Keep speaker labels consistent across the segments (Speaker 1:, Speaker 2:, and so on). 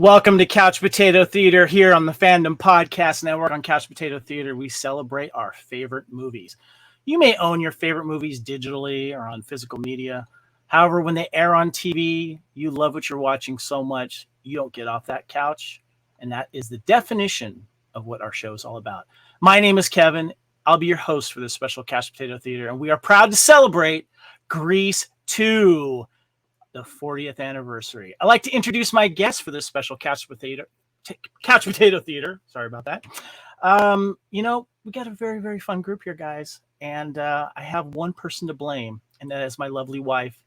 Speaker 1: Welcome to Couch Potato Theater here on the Fandom Podcast Network. On Couch Potato Theater, we celebrate our favorite movies. You may own your favorite movies digitally or on physical media. However, when they air on TV, you love what you're watching so much, you don't get off that couch. And that is the definition of what our show is all about. My name is Kevin. I'll be your host for this special Couch Potato Theater. And we are proud to celebrate Grease 2. The 40th anniversary. I'd like to introduce my guest for this special Couch Potato Theater. Sorry about that. We got a very, very fun group here, guys. And I have one person to blame, and that is my lovely wife,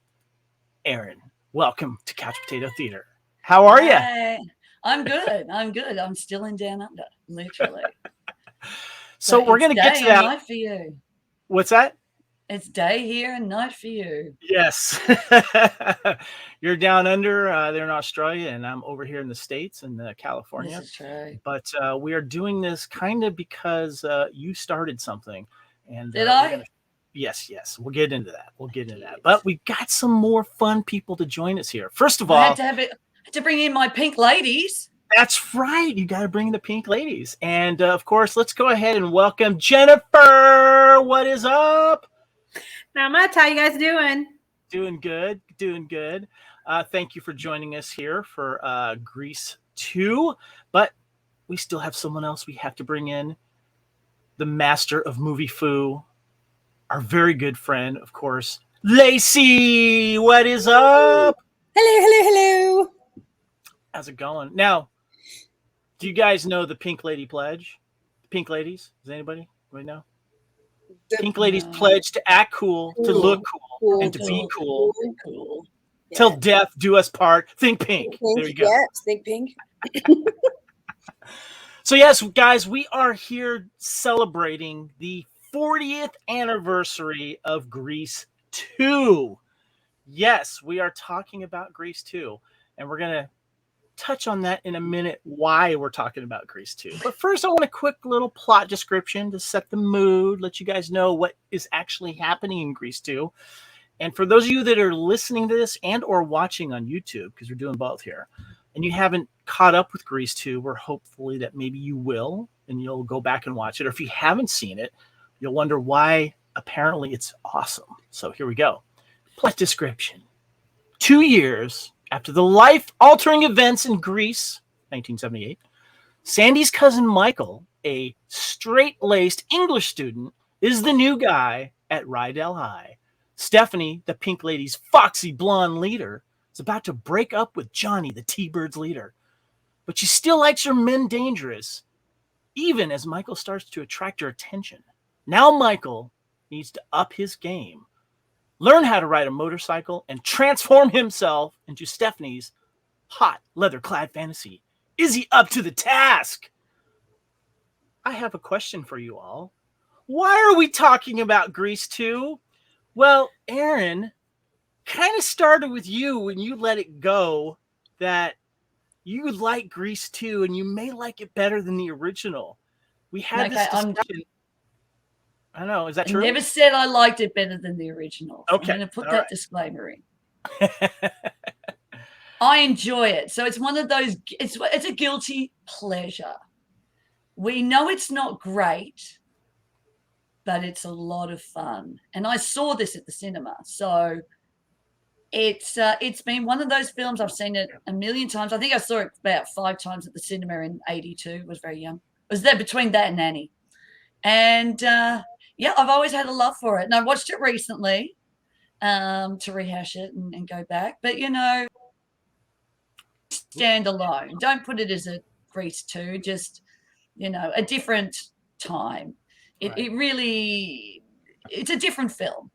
Speaker 1: Erin. Welcome to Couch Potato Theater. How are you?
Speaker 2: I'm good. I'm still in Down Under, literally.
Speaker 1: So we're going to get to that.
Speaker 2: Night for you.
Speaker 1: What's that?
Speaker 2: It's day here and night for you.
Speaker 1: Yes. You're down under there in Australia, and I'm over here in the States in California.
Speaker 2: This is true.
Speaker 1: But we are doing this kind of because you started something. And
Speaker 2: Did I?
Speaker 1: Yes. We'll get into that. But we got some more fun people to join us here. First of all,
Speaker 2: I had to bring in my pink ladies.
Speaker 1: That's right. You got to bring the pink ladies. And of course, let's go ahead and welcome Jennifer. What is up?
Speaker 3: Not much. How you guys doing?
Speaker 1: Doing good. Thank you for joining us here for Grease 2. But we still have someone else we have to bring in. The master of movie foo. Our very good friend, of course, Lacey. What is up?
Speaker 4: Hello.
Speaker 1: How's it going? Now, do you guys know the Pink Lady Pledge? The Pink Ladies? Does anybody know? Pink Ladies pledge to act cool, to look cool, and to be cool.
Speaker 4: Yeah.
Speaker 1: Till death do us part. Think pink. There you go.
Speaker 4: Yes, think pink.
Speaker 1: So yes, guys, we are here celebrating the 40th anniversary of Grease 2. Yes, we are talking about Grease 2, and we're going to touch on that in a minute, why we're talking about Grease 2. But first, I want a quick little plot description to set the mood, let you guys know what is actually happening in Grease 2. And for those of you that are listening to this and or watching on YouTube, because we're doing both here, and you haven't caught up with Grease 2, we're hopefully that maybe you will, and you'll go back and watch it. Or if you haven't seen it, you'll wonder why apparently it's awesome. So here we go. Plot description. 2 years after the life-altering events in Grease, 1978, Sandy's cousin Michael, a straight-laced English student, is the new guy at Rydell High. Stephanie, the Pink Lady's foxy blonde leader, is about to break up with Johnny, the T-Bird's leader. But she still likes her men dangerous, even as Michael starts to attract her attention. Now Michael needs to up his game, learn how to ride a motorcycle, and transform himself into Stephanie's hot leather-clad fantasy. Is he up to the task? I have a question for you all. Why are we talking about Grease 2? Well, Erin, kind of started with you when you let it go that you like Grease 2 and you may like it better than the original. We had this discussion. I don't know. Is that true?
Speaker 2: I never said I liked it better than the original.
Speaker 1: Okay.
Speaker 2: I'm going to put that disclaimer in. I enjoy it. So it's one of those, it's a guilty pleasure. We know it's not great, but it's a lot of fun. And I saw this at the cinema. So it's been one of those films. I've seen it a million times. I think I saw it about 5 times at the cinema in 82. I was very young. I was there between that and Annie. And, yeah, I've always had a love for it. And I watched it recently to rehash it and go back. But, stand alone. Don't put it as a Grease 2, just, a different time. It really, it's a different film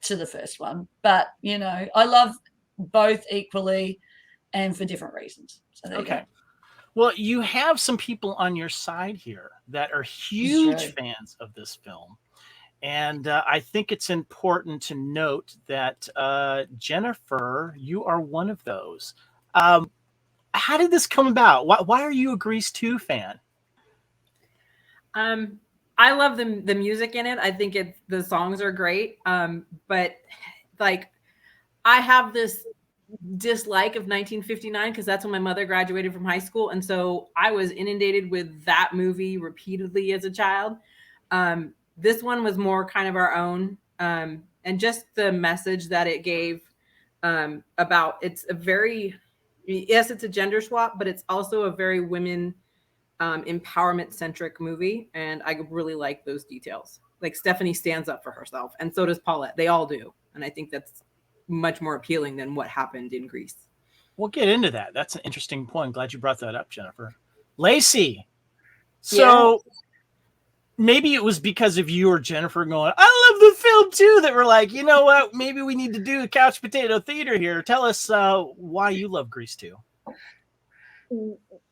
Speaker 2: to the first one. But, I love both equally and for different reasons. So there you go.
Speaker 1: Well, you have some people on your side here that are huge fans of this film. And I think it's important to note that, Jennifer, you are one of those. How did this come about? Why are you a Grease 2 fan?
Speaker 3: I love the music in it. I think the songs are great. But like, I have this dislike of 1959 because that's when my mother graduated from high school, and so I was inundated with that movie repeatedly as a child. This one was more kind of our own, and just the message that it gave about it's a very, yes, it's a gender swap, but it's also a very women empowerment centric movie, and I really like those details. Like Stephanie stands up for herself, and so does Paulette. They all do, and I think that's much more appealing than what happened in Grease.
Speaker 1: We'll get into that. That's an interesting point. I'm glad you brought that up, Jennifer. Lacey. So maybe it was because of you or Jennifer going, I love the film too, that we're like, you know what? Maybe we need to do couch potato theater here. Tell us why you love Grease 2.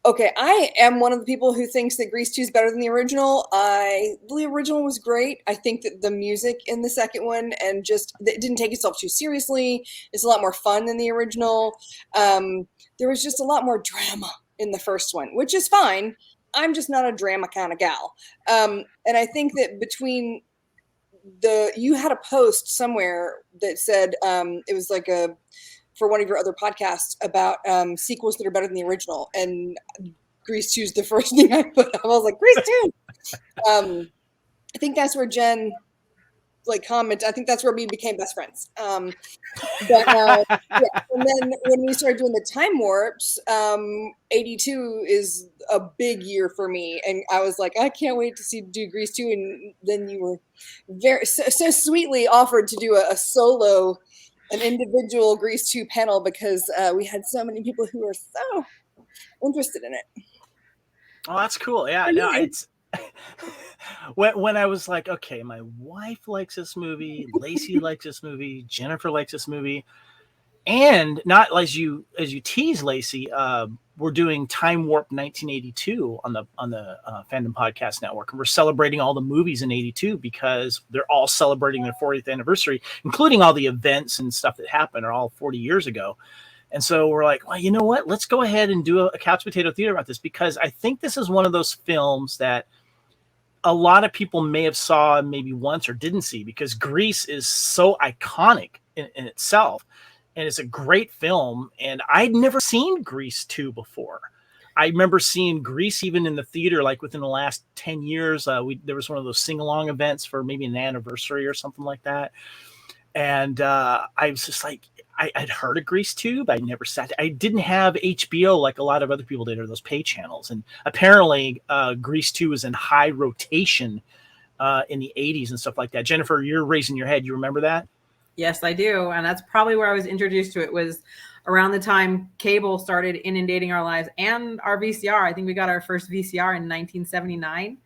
Speaker 4: Okay, I am one of the people who thinks that Grease 2 is better than the original. The original was great. I think that the music in the second one and just it didn't take itself too seriously. It's a lot more fun than the original. There was just a lot more drama in the first one, which is fine. I'm just not a drama kind of gal. And I think that between you had a post somewhere that said it was like for one of your other podcasts about sequels that are better than the original, and Grease 2 is the first thing I put up. I was like, Grease 2. I think that's where Jen commented. I think that's where we became best friends. And then when we started doing the time warps, 82 is a big year for me, and I was like, I can't wait to do Grease 2. And then you were so sweetly offered to do a solo. An individual Grease 2 panel because we had so many people who were so interested in it.
Speaker 1: Oh, that's cool. Yeah, no, it's when I was like, okay, my wife likes this movie, Lacey likes this movie, Jennifer likes this movie, and not as you tease, Lacey, we're doing Time Warp 1982 on the Fandom Podcast Network, and we're celebrating all the movies in 82 because they're all celebrating their 40th anniversary, including all the events and stuff that happened are all 40 years ago. And so we're like, well, you know what? Let's go ahead and do a couch potato theater about this, because I think this is one of those films that a lot of people may have saw maybe once or didn't see, because Grease is so iconic in itself. And it's a great film. And I'd never seen Grease 2 before. I remember seeing Grease even in the theater, like within the last 10 years. There was one of those sing-along events for maybe an anniversary or something like that. And I was just like, I'd heard of Grease 2, but I never sat. I didn't have HBO like a lot of other people did, or those pay channels. And apparently Grease 2 was in high rotation in the 80s and stuff like that. Jennifer, you're raising your head. You remember that?
Speaker 3: Yes, I do. And that's probably where I was introduced to it, was around the time cable started inundating our lives and our VCR. I think we got our first VCR in 1979.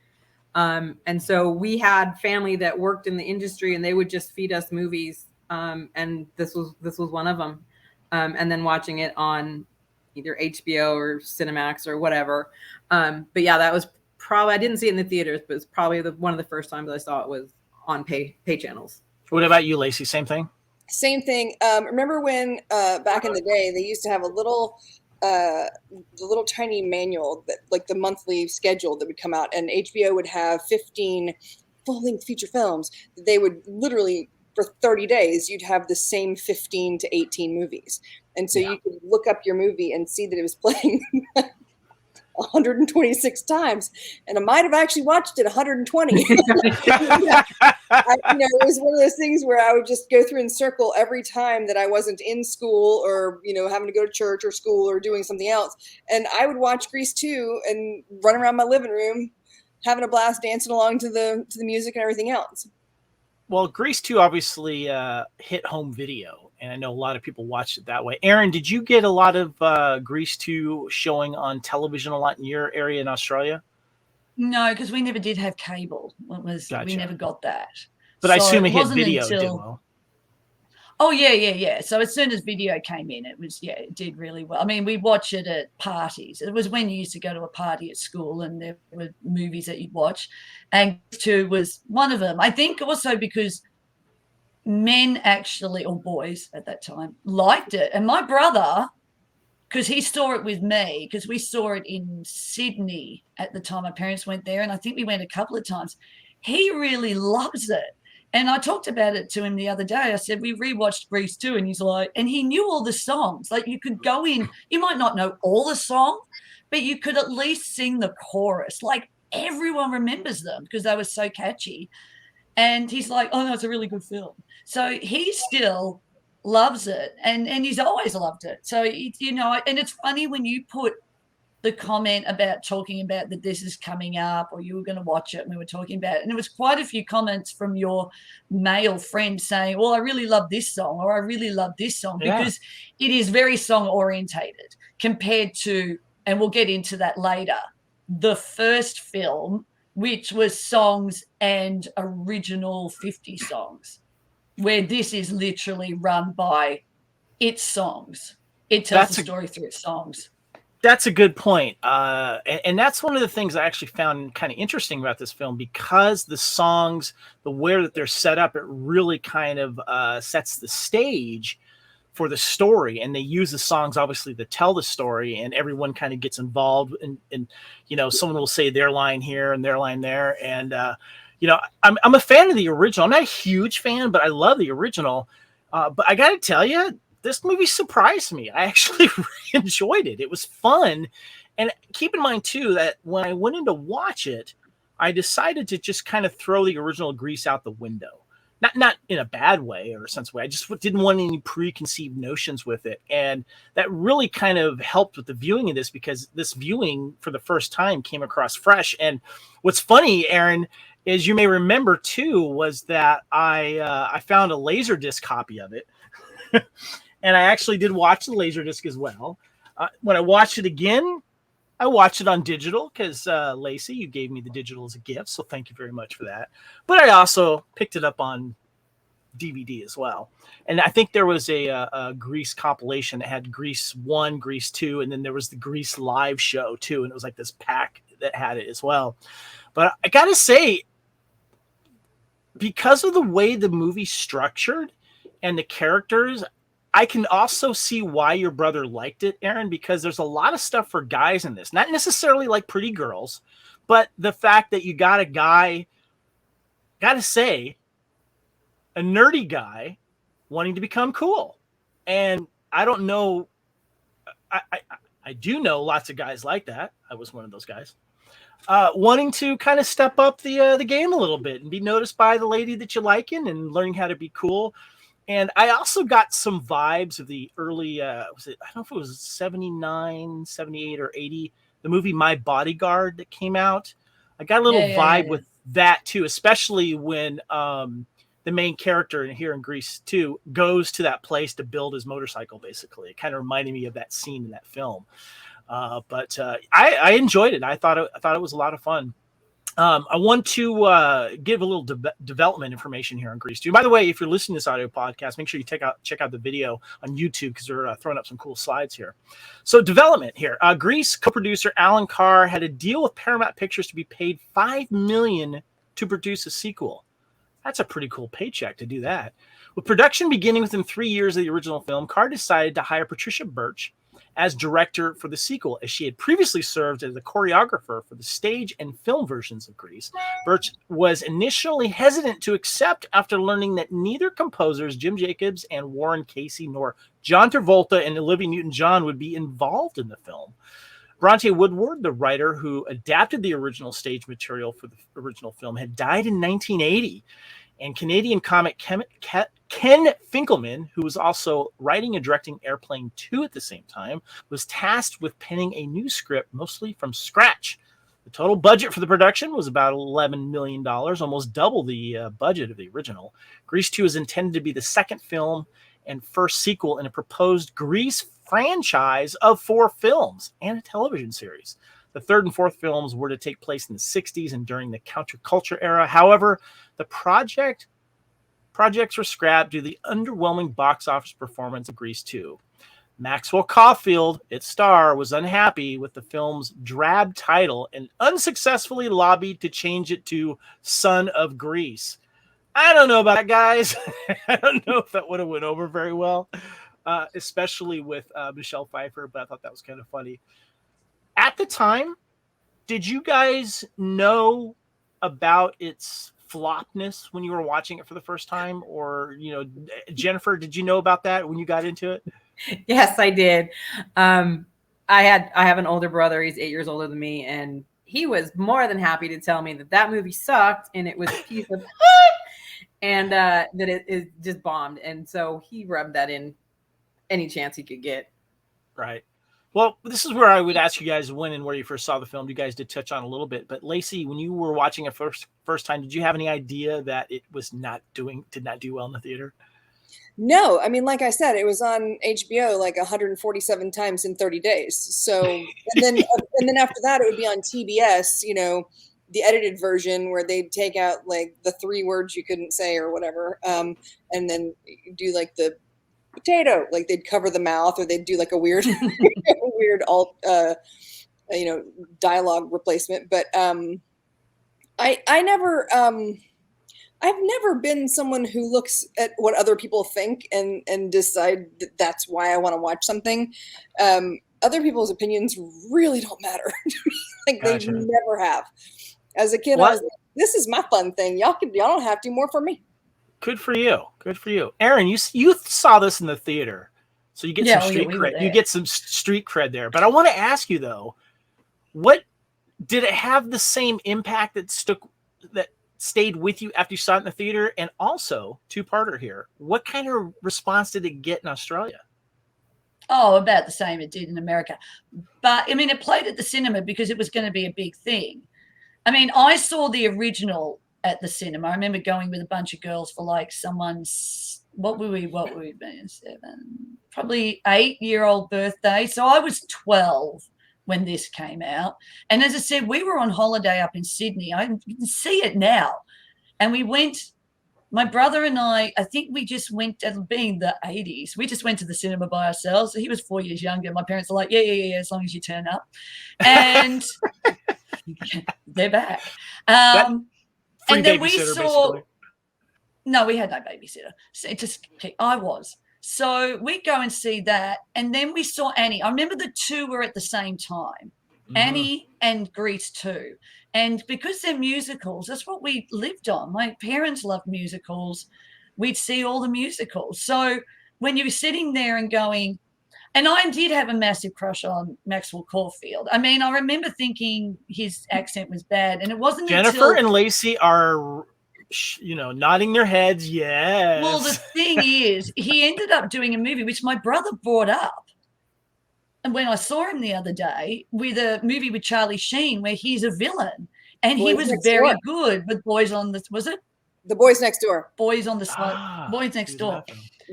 Speaker 3: And so we had family that worked in the industry, and they would just feed us movies. And this was one of them. And then watching it on either HBO or Cinemax or whatever. But yeah, that was probably, I didn't see it in the theaters, but it's probably one of the first times I saw it was on pay channels.
Speaker 1: What about you, Lacey? Same thing?
Speaker 4: Same thing. Remember when back in the day they used to have the little tiny manual that, like, the monthly schedule that would come out, and HBO would have 15 full-length feature films. They would literally, for 30 days, you'd have the same 15 to 18 movies. And so you could look up your movie and see that it was playing 126 times, and I might have actually watched it 120. It was one of those things where I would just go through and circle every time that I wasn't in school or, having to go to church or school or doing something else. And I would watch Grease 2 and run around my living room, having a blast, dancing along to the music and everything else.
Speaker 1: Well, Grease 2 obviously hit home video, and I know a lot of people watched it that way. Aaron, did you get a lot of Grease 2 showing on television a lot in your area in Australia?
Speaker 2: No, because we never did have cable.
Speaker 1: Gotcha.
Speaker 2: We never got that.
Speaker 1: But I assume it hit video, did well.
Speaker 2: Oh, yeah. So as soon as video came in, it did really well. I mean, we watch it at parties. It was when you used to go to a party at school and there were movies that you'd watch. And 2 was one of them. I think also because men actually, or boys at that time, liked it. And my brother, because he saw it with me, because we saw it in Sydney at the time. My parents went there, and I think we went a couple of times. He really loves it. And I talked about it to him the other day. I said, we rewatched Grease 2, and he's like, and he knew all the songs. Like, you could go in, you might not know all the song, but you could at least sing the chorus. Like, everyone remembers them because they were so catchy. And he's like, oh, no, it's a really good film. So he still loves it, and he's always loved it. So, you know, and it's funny when you put the comment about talking about that this is coming up, or you were going to watch it and we were talking about it. And there was quite a few comments from your male friends saying, well, I really love this song, or I really love this song, because it is very song orientated compared to, and we'll get into that later, the first film, which was songs and original 50 songs, where this is literally run by its songs. It tells the story through its songs.
Speaker 1: That's a good point. And that's one of the things I actually found kind of interesting about this film, because the songs, the way that they're set up, it really kind of sets the stage for the story. And they use the songs, obviously, to tell the story, and everyone kind of gets involved. And you know, someone will say their line here and their line there. And, you know, I'm a fan of the original. I'm not a huge fan, but I love the original. But I got to tell you, this movie surprised me. I actually really enjoyed it. It was fun. And keep in mind, too, that when I went in to watch it, I decided to just kind of throw the original Grease out the window. Not in a bad way or a sense way. I just didn't want any preconceived notions with it. And that really kind of helped with the viewing of this, because this viewing for the first time came across fresh. And what's funny, Aaron, is you may remember, too, was that I found a Laserdisc copy of it. And I actually did watch the Laserdisc as well. When I watched it again, I watched it on digital because, Lacey, you gave me the digital as a gift. So thank you very much for that. But I also picked it up on DVD as well. And I think there was a Grease compilation that had Grease 1, Grease 2, and then there was the Grease live show too. And it was like this pack that had it as well. But I got to say, because of the way the movie's structured and the characters, I can also see why your brother liked it, Aaron, because there's a lot of stuff for guys in this. Not necessarily like pretty girls, but the fact that you got a guy, gotta say, a nerdy guy wanting to become cool. And I don't know, I do know lots of guys like that. I was one of those guys. Wanting to kind of step up the game a little bit and be noticed by the lady that you're liking and learning how to be cool. And I also got some vibes of the early, I don't know if it was 79, 78, or 80, the movie My Bodyguard that came out. I got a little vibe with that too, especially when the main character here in Grease 2 goes to that place to build his motorcycle, basically. It kind of reminded me of that scene in that film. But I enjoyed it. I thought it was a lot of fun. I want to give a little development information here on Grease 2. By the way, if you're listening to this audio podcast, make sure you check out the video on YouTube, because they're throwing up some cool slides here. So development here. Grease co-producer Allan Carr had a deal with Paramount Pictures to be paid $5 million to produce a sequel. That's a pretty cool paycheck to do that. With production beginning within 3 years of the original film, Carr decided to hire Patricia Birch as director for the sequel, as she had previously served as a choreographer for the stage and film versions of Grease. Birch was initially hesitant to accept after learning that neither composers, Jim Jacobs and Warren Casey, nor John Travolta and Olivia Newton-John would be involved in the film. Bronte Woodward, the writer who adapted the original stage material for the original film, had died in 1980. And Canadian comic Ken Finkelman, who was also writing and directing Airplane 2 at the same time, was tasked with penning a new script, mostly from scratch. The total budget for the production was about $11 million, almost double the budget of the original. Grease 2 is intended to be the second film and first sequel in a proposed Grease franchise of 4 films and a television series. The third and fourth films were to take place in the 60s and during the counterculture era. However, the projects were scrapped due to the underwhelming box office performance of Grease 2. Maxwell Caulfield, its star, was unhappy with the film's drab title and unsuccessfully lobbied to change it to Son of Grease. I don't know about that, guys. I don't know if that would have went over very well, especially with Michelle Pfeiffer, but I thought that was kind of funny. At the time, did you guys know about its flopness when you were watching it for the first time? Or, Jennifer, did you know about that when you got into it?
Speaker 3: Yes, I did. I have an older brother. He's 8 years older than me, and he was more than happy to tell me that movie sucked and it was a piece of and that it just bombed. And so he rubbed that in any chance he could get.
Speaker 1: Right. Well, this is where I would ask you guys when and where you first saw the film. You guys did touch on a little bit, but Lacey, when you were watching it first time, did you have any idea that it was did not do well in the theater?
Speaker 4: No, I mean, like I said, it was on HBO like 147 times in 30 days. So, and then after that, it would be on TBS, the edited version where they'd take out like the 3 words you couldn't say or whatever, and then do like the potato, like they'd cover the mouth, or they'd do like a weird alt dialogue replacement. But I've never been someone who looks at what other people think and decide that that's why I want to watch something. Other people's opinions really don't matter to me. Like
Speaker 1: Gotcha.
Speaker 4: They never have. As a kid, I was like, this is my fun thing. Y'all don't have to more for me.
Speaker 1: Good for you. Good for you. Aaron, you saw this in the theater, so you get some street cred. You get some street cred there. But I want to ask you though, what did it have the same impact that stayed with you after you saw it in the theater? And also, two-parter here, what kind of response did it get in Australia?
Speaker 2: Oh, about the same it did in America. But I mean, it played at the cinema because it was going to be a big thing. I mean, I saw the original at the cinema. I remember going with a bunch of girls for like someone's, what were we been, 7, probably 8-year-old birthday. So I was 12 when this came out. And as I said, we were on holiday up in Sydney. I can see it now. And we went, my brother and I think we just went, being the 80s, we just went to the cinema by ourselves. He was 4 years younger. My parents were like, yeah, as long as you turn up. And they're back. And then we saw, basically. No, we had no babysitter. So So we go and see that. And then we saw Annie. I remember the 2 were at the same time, Annie and Grease 2. And because they're musicals, that's what we lived on. My parents loved musicals. We'd see all the musicals. So when you were sitting there and going, and I did have a massive crush on Maxwell Caulfield. I mean, I remember thinking his accent was bad. And it wasn't
Speaker 1: Jennifer and Lacey are, nodding their heads. Yes.
Speaker 2: Well, the thing is, he ended up doing a movie, which my brother brought up. And when I saw him the other day with a movie with Charlie Sheen where he's a villain, and he was very good with Boys on the, was it?
Speaker 4: The Boys Next Door.
Speaker 2: Boys on the Boys Next Door,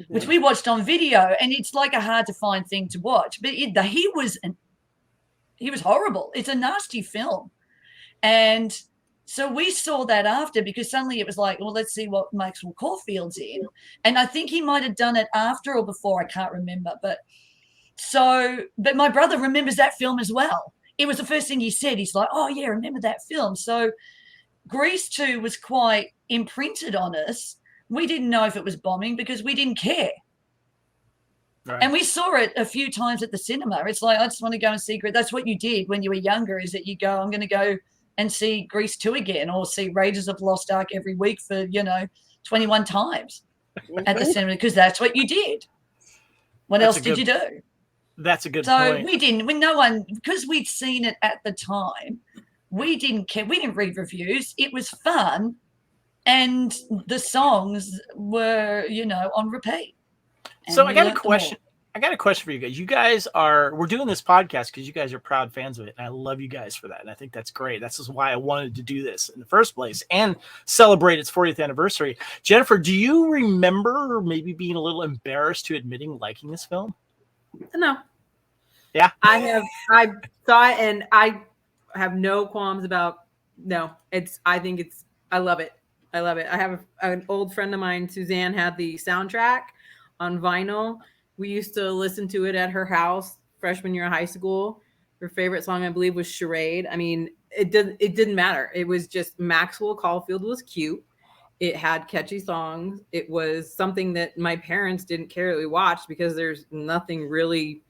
Speaker 2: which we watched on video, and it's like a hard to find thing to watch. But he was horrible. It's a nasty film, and so we saw that after, because suddenly it was like, well, let's see what Maxwell Caulfield's in, and I think he might have done it after or before. I can't remember, but my brother remembers that film as well. It was the first thing he said. He's like, oh yeah, remember that film. So Grease 2 was quite imprinted on us. We didn't know if it was bombing because we didn't care. Right. And we saw it a few times at the cinema. It's like, I just want to go and see Grease. That's what you did when you were younger, is that you go, I'm going to go and see Grease 2 again, or see Raiders of the Lost Ark every week for, 21 times at the cinema, because that's what you did. What else did you do?
Speaker 1: That's a good point.
Speaker 2: So we didn't, because we'd seen it at the time, we didn't care. We didn't read reviews. It was fun. And the songs were, on repeat. And
Speaker 1: so I got a question. I got a question for you guys. You guys we're doing this podcast because you guys are proud fans of it. And I love you guys for that. And I think that's great. That's just why I wanted to do this in the first place and celebrate its 40th anniversary. Jennifer, do you remember maybe being a little embarrassed to admitting liking this film?
Speaker 3: No.
Speaker 1: Yeah.
Speaker 3: I saw it and I have no qualms about, I love it. I love it. I have an old friend of mine, Suzanne, had the soundtrack on vinyl. We used to listen to it at her house freshman year of high school. Her favorite song, I believe, was Charade. I mean, it didn't matter. It was just Maxwell Caulfield was cute. It had catchy songs. It was something that my parents didn't care that we watched because there's nothing really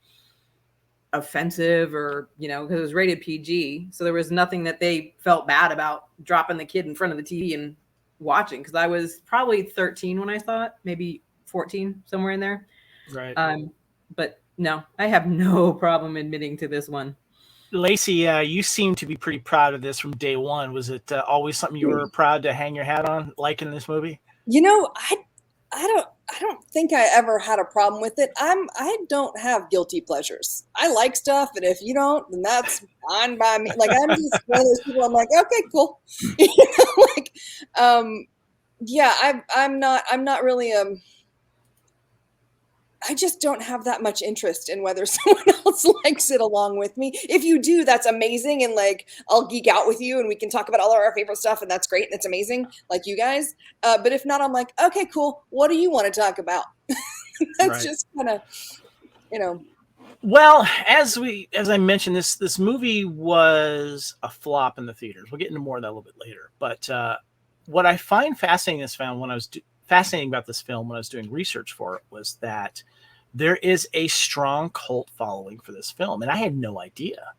Speaker 3: offensive or, because it was rated PG. So there was nothing that they felt bad about dropping the kid in front of the TV and watching, because I was probably 13 when I saw it, maybe 14, somewhere in there.
Speaker 1: Right.
Speaker 3: But no, I have no problem admitting to this one.
Speaker 1: Lacey, you seem to be pretty proud of this from day one. Was it always something you were proud to hang your hat on, like in this movie?
Speaker 4: You know, I don't think I ever had a problem with it. I don't have guilty pleasures. I like stuff, and if you don't, then that's fine by me. Like, I'm just one of those people. I'm like, okay, cool. You know, like, yeah, I'm not really I just don't have that much interest in whether someone else likes it along with me. If you do, that's amazing. And like, I'll geek out with you and we can talk about all of our favorite stuff. And that's great. And it's amazing. Like you guys. But if not, I'm like, okay, cool. What do you want to talk about? That's just kind of, you know.
Speaker 1: Well, as I mentioned, this movie was a flop in the theaters. We'll get into more of that a little bit later. But what I find fascinating fascinating about this film when I was doing research for it was that there is a strong cult following for this film, and I had no idea.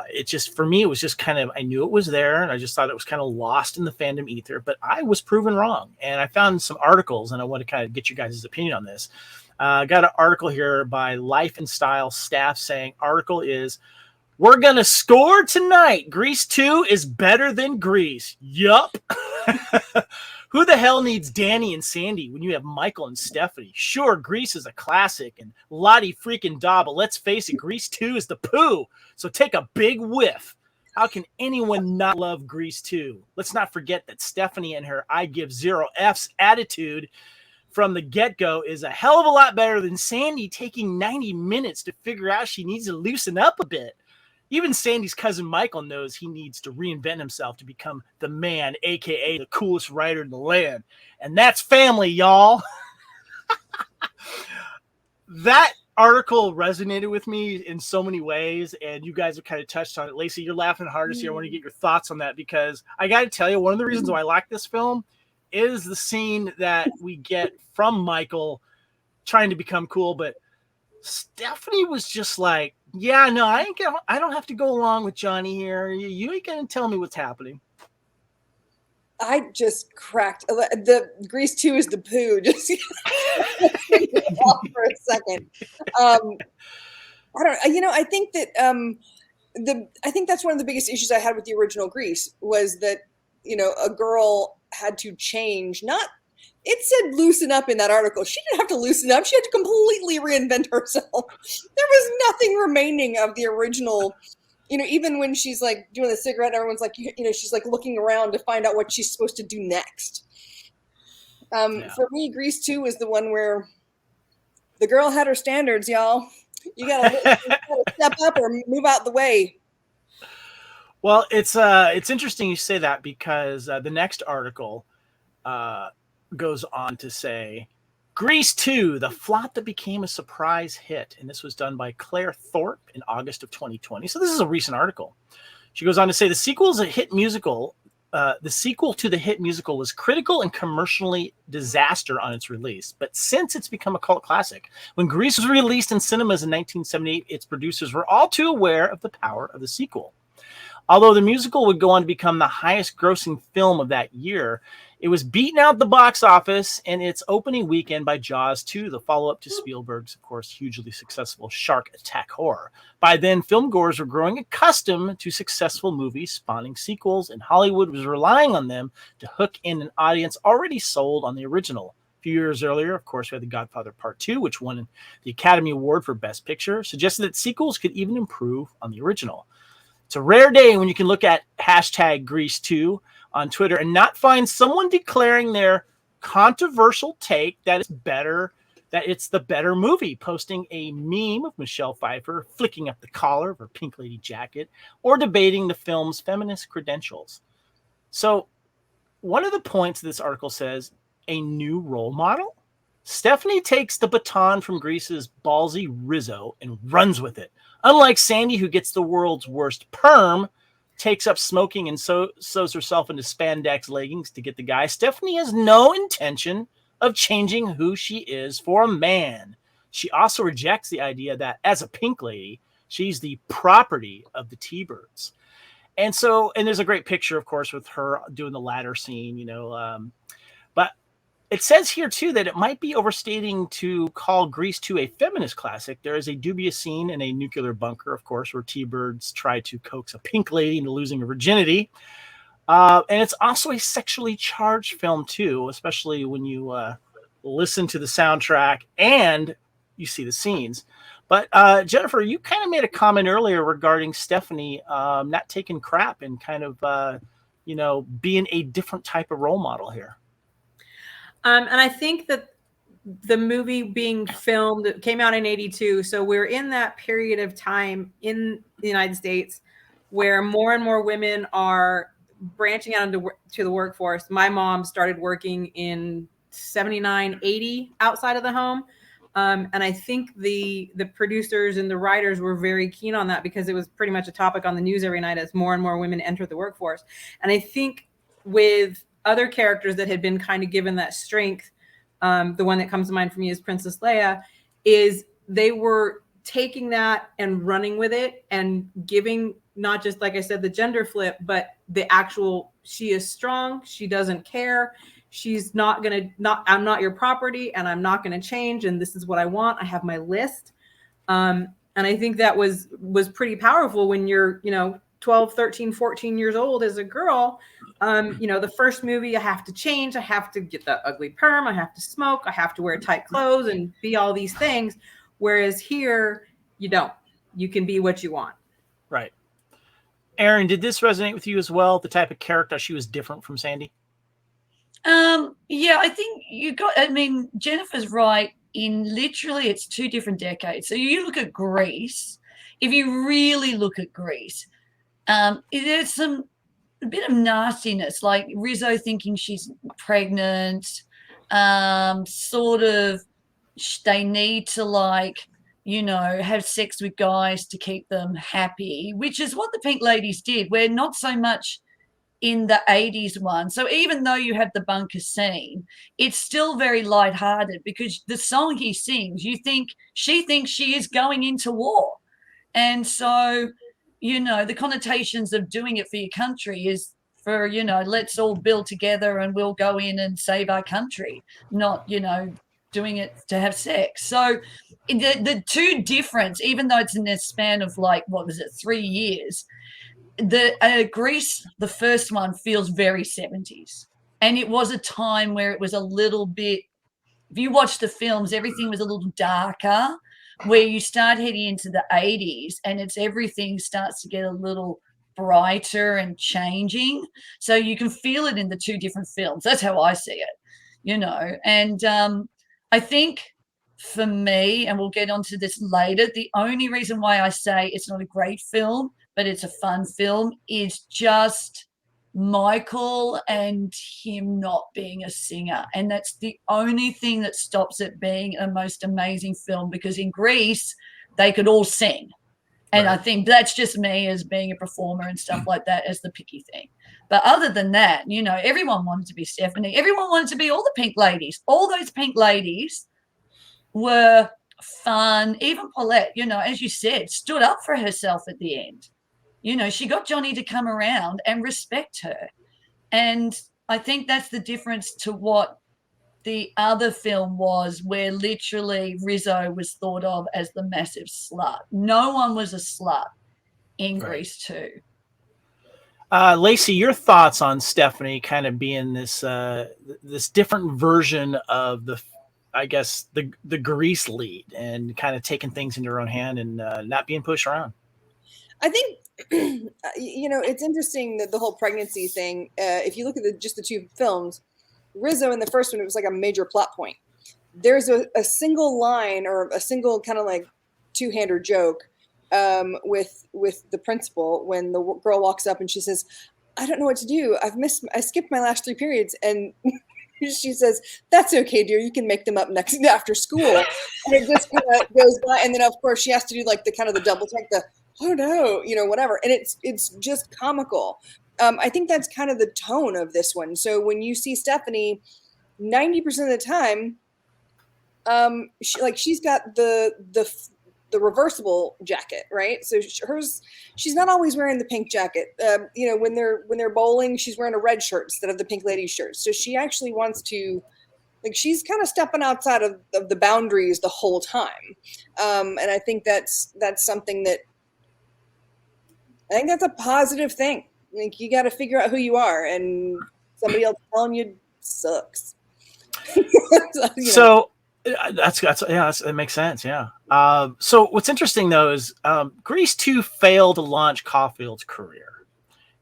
Speaker 1: It just, for me, it was just kind of, I knew it was there, and I just thought it was kind of lost in the fandom ether, but I was proven wrong. And I found some articles, and I want to kind of get you guys' opinion on this. I got an article here by Life and Style staff saying, article is, "We're going to score tonight. Grease 2 is better than Grease." Yup. Who the hell needs Danny and Sandy when you have Michael and Stephanie? Sure, Grease is a classic and Lottie freaking da, but let's face it, Grease 2 is the poo. So take a big whiff. How can anyone not love Grease 2? Let's not forget that Stephanie and her I give 0 F's attitude from the get-go is a hell of a lot better than Sandy taking 90 minutes to figure out she needs to loosen up a bit. Even Sandy's cousin Michael knows he needs to reinvent himself to become the man, a.k.a. the coolest writer in the land. And that's family, y'all. That article resonated with me in so many ways, and you guys have kind of touched on it. Lacey, you're laughing hardest here. I want to get your thoughts on that, because I got to tell you, one of the reasons why I like this film is the scene that we get from Michael trying to become cool, but Stephanie was just like, yeah, no, I don't have to go along with Johnny here. You ain't gonna tell me what's happening.
Speaker 4: I just cracked. The Grease 2 is the poo. Just for a second. I don't. You know, I think that I think that's one of the biggest issues I had with the original Grease was that, you know, a girl had to change. It said loosen up in that article. She didn't have to loosen up. She had to completely reinvent herself. There was nothing remaining of the original, you know, even when she's like doing the cigarette, everyone's like, you know, she's like looking around to find out what she's supposed to do next. For me, Grease 2 was the one where the girl had her standards, y'all. You gotta step up or move out the way.
Speaker 1: Well, it's interesting you say that, because the next article goes on to say, Grease 2, the flop that became a surprise hit. And this was done by Claire Thorpe in August of 2020. So this is a recent article. She goes on to say the sequel to the hit musical was critical and commercially disaster on its release. But since it's become a cult classic, when Grease was released in cinemas in 1978, its producers were all too aware of the power of the sequel. Although the musical would go on to become the highest grossing film of that year, it was beaten out the box office in its opening weekend by Jaws 2, the follow-up to Spielberg's, of course, hugely successful Shark Attack horror. By then, filmgoers were growing accustomed to successful movies spawning sequels, and Hollywood was relying on them to hook in an audience already sold on the original. A few years earlier, of course, we had The Godfather Part 2, which won the Academy Award for Best Picture, suggested that sequels could even improve on the original. It's a rare day when you can look at #Grease2 on Twitter and not find someone declaring their controversial take that it's the better movie, posting a meme of Michelle Pfeiffer flicking up the collar of her Pink Lady jacket, or debating the film's feminist credentials. So one of the points of this article says, a new role model? Stephanie takes the baton from Grease's ballsy Rizzo and runs with it. Unlike Sandy, who gets the world's worst perm, takes up smoking and sews herself into spandex leggings to get the guy, Stephanie has no intention of changing who she is for a man. She also rejects the idea that, as a Pink Lady, she's the property of the T-Birds. And there's a great picture, of course, with her doing the ladder scene, but it says here too that it might be overstating to call Grease 2 a feminist classic. There is a dubious scene in a nuclear bunker, of course, where T-Birds try to coax a pink lady into losing her virginity. And it's also a sexually charged film too, especially when you listen to the soundtrack and you see the scenes. But Jennifer, you kind of made a comment earlier regarding Stephanie not taking crap and kind of, being a different type of role model here.
Speaker 3: And I think that the movie being filmed, it came out in 82. So we're in that period of time in the United States where more and more women are branching out into the workforce. My mom started working in 79, 80 outside of the home. And I think the producers and the writers were very keen on that because it was pretty much a topic on the news every night as more and more women entered the workforce. And I think with other characters that had been kind of given that strength, the one that comes to mind for me is Princess Leia, is they were taking that and running with it and giving not just, like I said, the gender flip, but the actual, she is strong, she doesn't care, she's I'm not your property and I'm not going to change, and this is what I want, I have my list. And I think that was pretty powerful when you're 12, 13, 14 years old as a girl. The first movie, I have to change, I have to get the ugly perm, I have to smoke, I have to wear tight clothes and be all these things. Whereas here, you don't. You can be what you want.
Speaker 1: Right. Aaron, did this resonate with you as well? The type of character, she was different from Sandy?
Speaker 2: Yeah, I think Jennifer's right in literally it's two different decades. So you look at Grease, if you really look at Grease, there's a bit of nastiness, like Rizzo thinking she's pregnant, sort of they need to have sex with guys to keep them happy, which is what the Pink Ladies did. We're not so much in the 80s one. So even though you have the bunker scene, it's still very lighthearted because the song he sings, she thinks she is going into war. And so, the connotations of doing it for your country is for, let's all build together and we'll go in and save our country, not, doing it to have sex. So the two difference, even though it's in a span of 3 years, the Grease, the first one, feels very 70s. And it was a time where it was a little bit, if you watch the films, everything was a little darker, where you start heading into the 80s and everything starts to get a little brighter and changing. So you can feel it in the two different films. That's how I see it, and I think for me, and we'll get onto this later, the only reason why I say it's not a great film, but it's a fun film, is just Michael and him not being a singer. And that's the only thing that stops it being a most amazing film, because in Grease, they could all sing. And right. I think that's just me as being a performer and stuff like that as the picky thing. But other than that, everyone wanted to be Stephanie. Everyone wanted to be all the Pink Ladies. All those Pink Ladies were fun. Even Paulette, as you said, stood up for herself at the end. She got Johnny to come around and respect her. And I think that's the difference to what the other film was, where literally Rizzo was thought of as the massive slut. No one was a slut in Grease 2.
Speaker 1: Lacey, your thoughts on Stephanie kind of being this different version of the Grease lead and kind of taking things into her own hand and not being pushed around?
Speaker 4: I think, it's interesting that the whole pregnancy thing, if you look at just the two films, Rizzo in the first one, it was like a major plot point. There's a single line or a single kind of like two-hander joke with the principal when the girl walks up and she says, "I don't know what to do. I skipped my last 3 periods." And she says, "That's okay, dear. You can make them up after school." And it just kind of goes by. And then of course she has to do like the kind of the double take, the "oh no," whatever. And it's just comical. I think that's kind of the tone of this one. So when you see Stephanie, 90% of the time, she's got the reversible jacket, right? So she's not always wearing the pink jacket. When they're bowling, she's wearing a red shirt instead of the pink lady shirt. So she actually wants to, like, she's kind of stepping outside of the boundaries the whole time. And I think that's something that, I think that's a positive thing. Like, you got to figure out who you are, and somebody else telling you sucks.
Speaker 1: So that makes sense. Yeah. So what's interesting though is Grease 2 failed to launch Caulfield's career.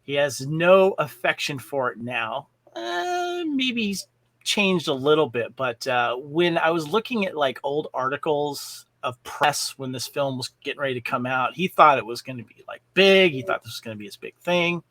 Speaker 1: He has no affection for it now. Maybe he's changed a little bit, but when I was looking at like old articles of press when this film was getting ready to come out, he thought it was going to be like big. He thought this was going to be his big thing.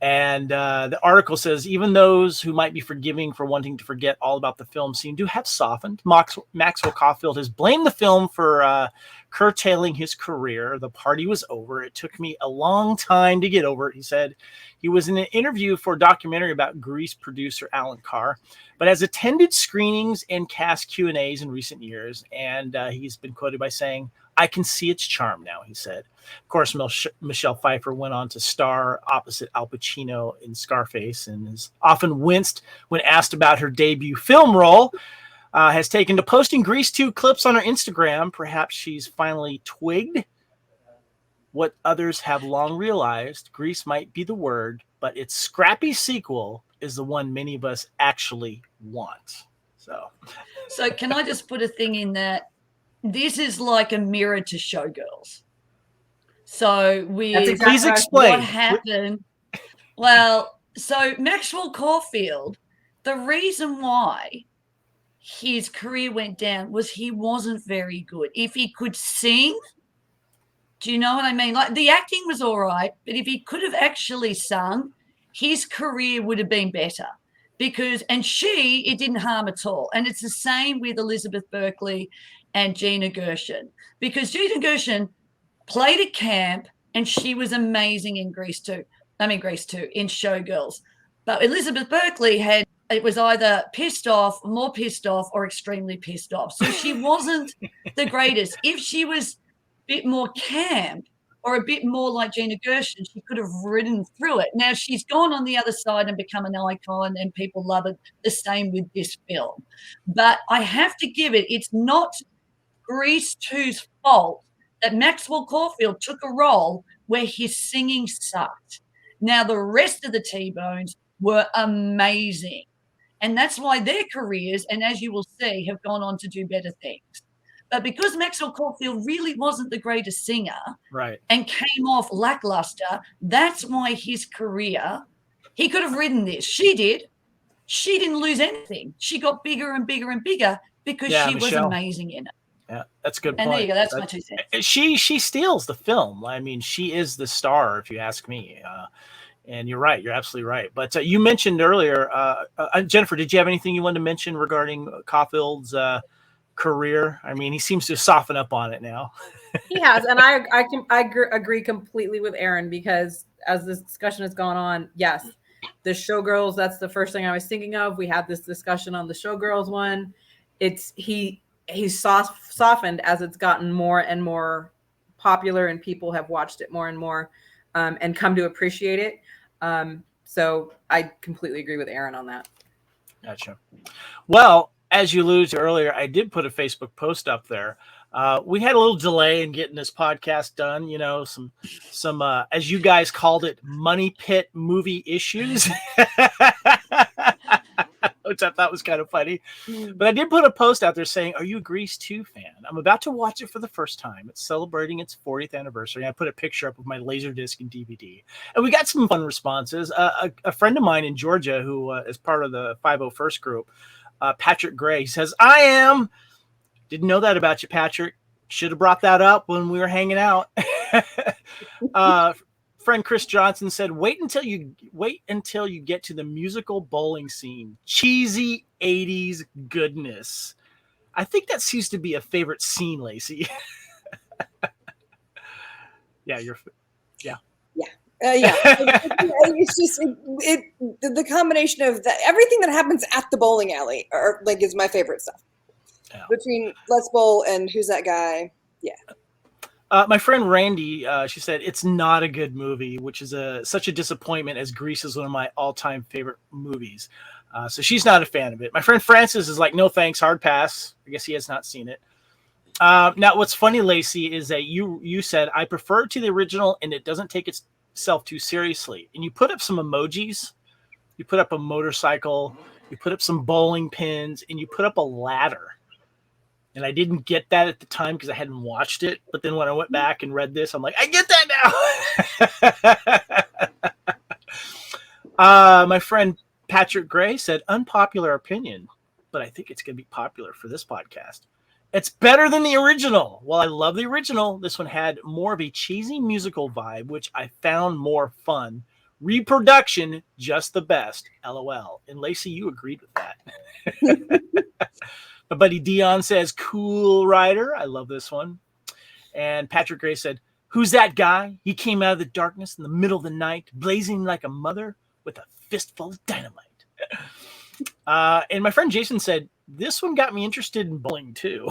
Speaker 1: And the article says, even those who might be forgiving for wanting to forget all about the film seem to have softened. Maxwell Caulfield has blamed the film for curtailing his career. The party was over. It took me a long time to get over it, he said. He was in an interview for a documentary about Grease producer Allan Carr, but has attended screenings and cast Q&As in recent years. And he's been quoted by saying, "I can see its charm now," he said. Of course, Michelle Pfeiffer went on to star opposite Al Pacino in Scarface and has often winced when asked about her debut film role. Has taken to posting Grease 2 clips on her Instagram. Perhaps she's finally twigged what others have long realized. Grease might be the word, but its scrappy sequel is the one many of us actually want. So
Speaker 2: can I just put a thing in that? This is like a mirror to Showgirls. So
Speaker 1: please explain
Speaker 2: what happened. Well, so Maxwell Caulfield, the reason why his career went down was he wasn't very good. If he could sing, do you know what I mean? Like, the acting was all right, but if he could have actually sung, his career would have been better. It didn't harm at all. And it's the same with Elizabeth Berkley and Gina Gershon, because Gina Gershon played at camp and she was amazing in Grease 2, in Showgirls. But Elizabeth Berkley it was either more pissed off, or extremely pissed off. So she wasn't the greatest. If she was a bit more camp or a bit more like Gina Gershon, she could have ridden through it. Now she's gone on the other side and become an icon, and people love it. The same with this film. But I have to give it's not Grease 2's fault that Maxwell Caulfield took a role where his singing sucked. Now, the rest of the T-Bones were amazing. And that's why their careers, and as you will see, have gone on to do better things. But because Maxwell Caulfield really wasn't the greatest singer,
Speaker 1: right,
Speaker 2: and came off lackluster, that's why his career, he could have ridden this. She did. She didn't lose anything. She got bigger and bigger and bigger because she was amazing in it.
Speaker 1: Yeah, that's a good point.
Speaker 2: And there you go. That's my 2 cents.
Speaker 1: She steals the film. I mean, she is the star, if you ask me. And you're right. You're absolutely right. But you mentioned earlier, Jennifer, did you have anything you wanted to mention regarding Caulfield's career? I mean, he seems to soften up on it now.
Speaker 3: He has, and I agree completely with Aaron, because as this discussion has gone on, yes, the Showgirls, that's the first thing I was thinking of. We had this discussion on the Showgirls one. He's softened as it's gotten more and more popular, and people have watched it more and more and come to appreciate it. So I completely agree with Aaron on that.
Speaker 1: Gotcha. Well, as you alluded to earlier, I did put a Facebook post up there. We had a little delay in getting this podcast done. You know, some as you guys called it, money pit movie issues, which I thought was kind of funny. But I did put a post out there saying, "Are you a Grease 2 fan? I'm about to watch it for the first time. It's celebrating its 40th anniversary." I put a picture up of my Laserdisc and DVD, and we got some fun responses. A friend of mine in Georgia who is part of the 501st group, Patrick Gray, says, "I am." Didn't know that about you, Patrick. Should have brought that up when we were hanging out. Friend Chris Johnson said, wait until you get to the musical bowling scene. Cheesy 80s goodness. I think that seems to be a favorite scene, Lacey. Yeah.
Speaker 4: It's just the combination of everything that happens at the bowling alley is my favorite stuff. Yeah. Between Let's Bowl and Who's That Guy? Yeah.
Speaker 1: My friend Randy, she said it's not a good movie, which is such a disappointment, as Grease is one of my all-time favorite movies. So she's not a fan of it. My friend Francis is like, no thanks, hard pass. I guess he has not seen it. Now, what's funny, Lacey, is that you said I prefer it to the original, and it doesn't take itself too seriously. And you put up some emojis. You put up a motorcycle. You put up some bowling pins, and you put up a ladder. And I didn't get that at the time because I hadn't watched it. But then when I went back and read this, I'm like, I get that now. My friend Patrick Gray said, unpopular opinion, but I think it's going to be popular for this podcast. It's better than the original. While I love the original, this one had more of a cheesy musical vibe, which I found more fun. Reproduction, just the best. LOL. And Lacey, you agreed with that. My buddy Dion says, cool rider. I love this one. And Patrick Gray said, who's that guy? He came out of the darkness in the middle of the night, blazing like a mother with a fistful of dynamite. And my friend Jason said, this one got me interested in bowling too.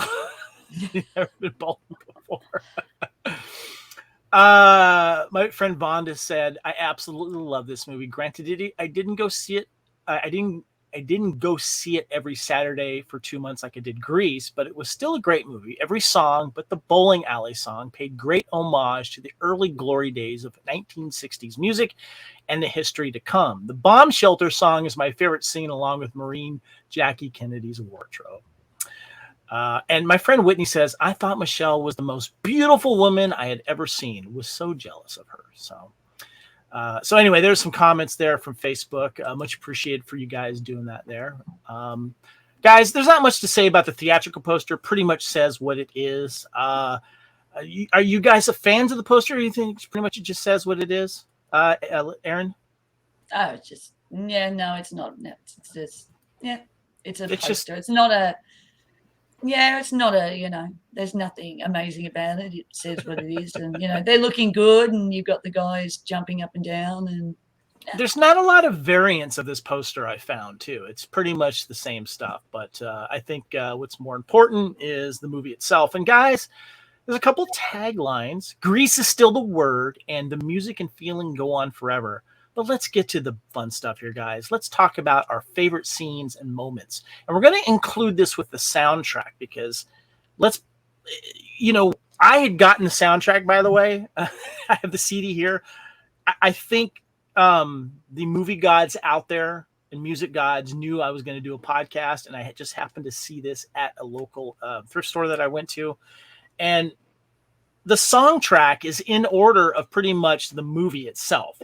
Speaker 1: Never been bowling before. My friend Vonda said, I absolutely love this movie. Granted, I didn't go see it. I didn't go see it every Saturday for 2 months like I did Grease, but it was still a great movie. Every song, but the bowling alley song, paid great homage to the early glory days of 1960s music and the history to come. The bomb shelter song is my favorite scene, along with Marine Jackie Kennedy's wardrobe. And my friend Whitney says, I thought Michelle was the most beautiful woman I had ever seen. Was so jealous of her. So anyway, there's some comments there from Facebook. Much appreciated for you guys doing that there. Guys, there's not much to say about the theatrical poster. Pretty much says what it is. Are you guys fans of the poster? Or do you think pretty much it just says what it is? Aaron?
Speaker 2: Oh, it's just, no, it's not. No, it's just, it's a poster.
Speaker 1: Just,
Speaker 2: it's not a, it's not a, there's nothing amazing about it. It says what it is. And, they're looking good, and you've got the guys jumping up and down. And
Speaker 1: there's not a lot of variants of this poster I found, too. It's pretty much the same stuff. But I think what's more important is the movie itself. And, guys, there's a couple taglines. Grease is still the word, and the music and feeling go on forever. But let's get to the fun stuff here, guys. Let's talk about our favorite scenes and moments. And we're going to include this with the soundtrack because I had gotten the soundtrack, by the way. I have the CD here. I think the movie gods out there and music gods knew I was going to do a podcast, and I just happened to see this at a local thrift store that I went to. And the song track is in order of pretty much the movie itself.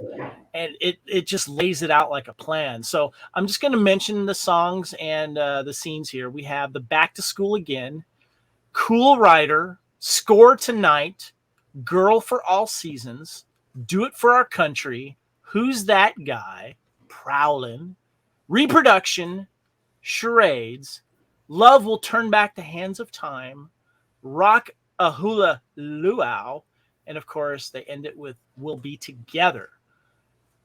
Speaker 1: And it just lays it out like a plan. So I'm just going to mention the songs and the scenes here. We have the Back to School Again, Cool Rider, Score Tonight, Girl for All Seasons, Do It for Our Country, Who's That Guy, Prowlin', Reproduction, Charades, Love Will Turn Back the Hands of Time, Rock a Hula Luau, and of course they end it with We'll Be Together.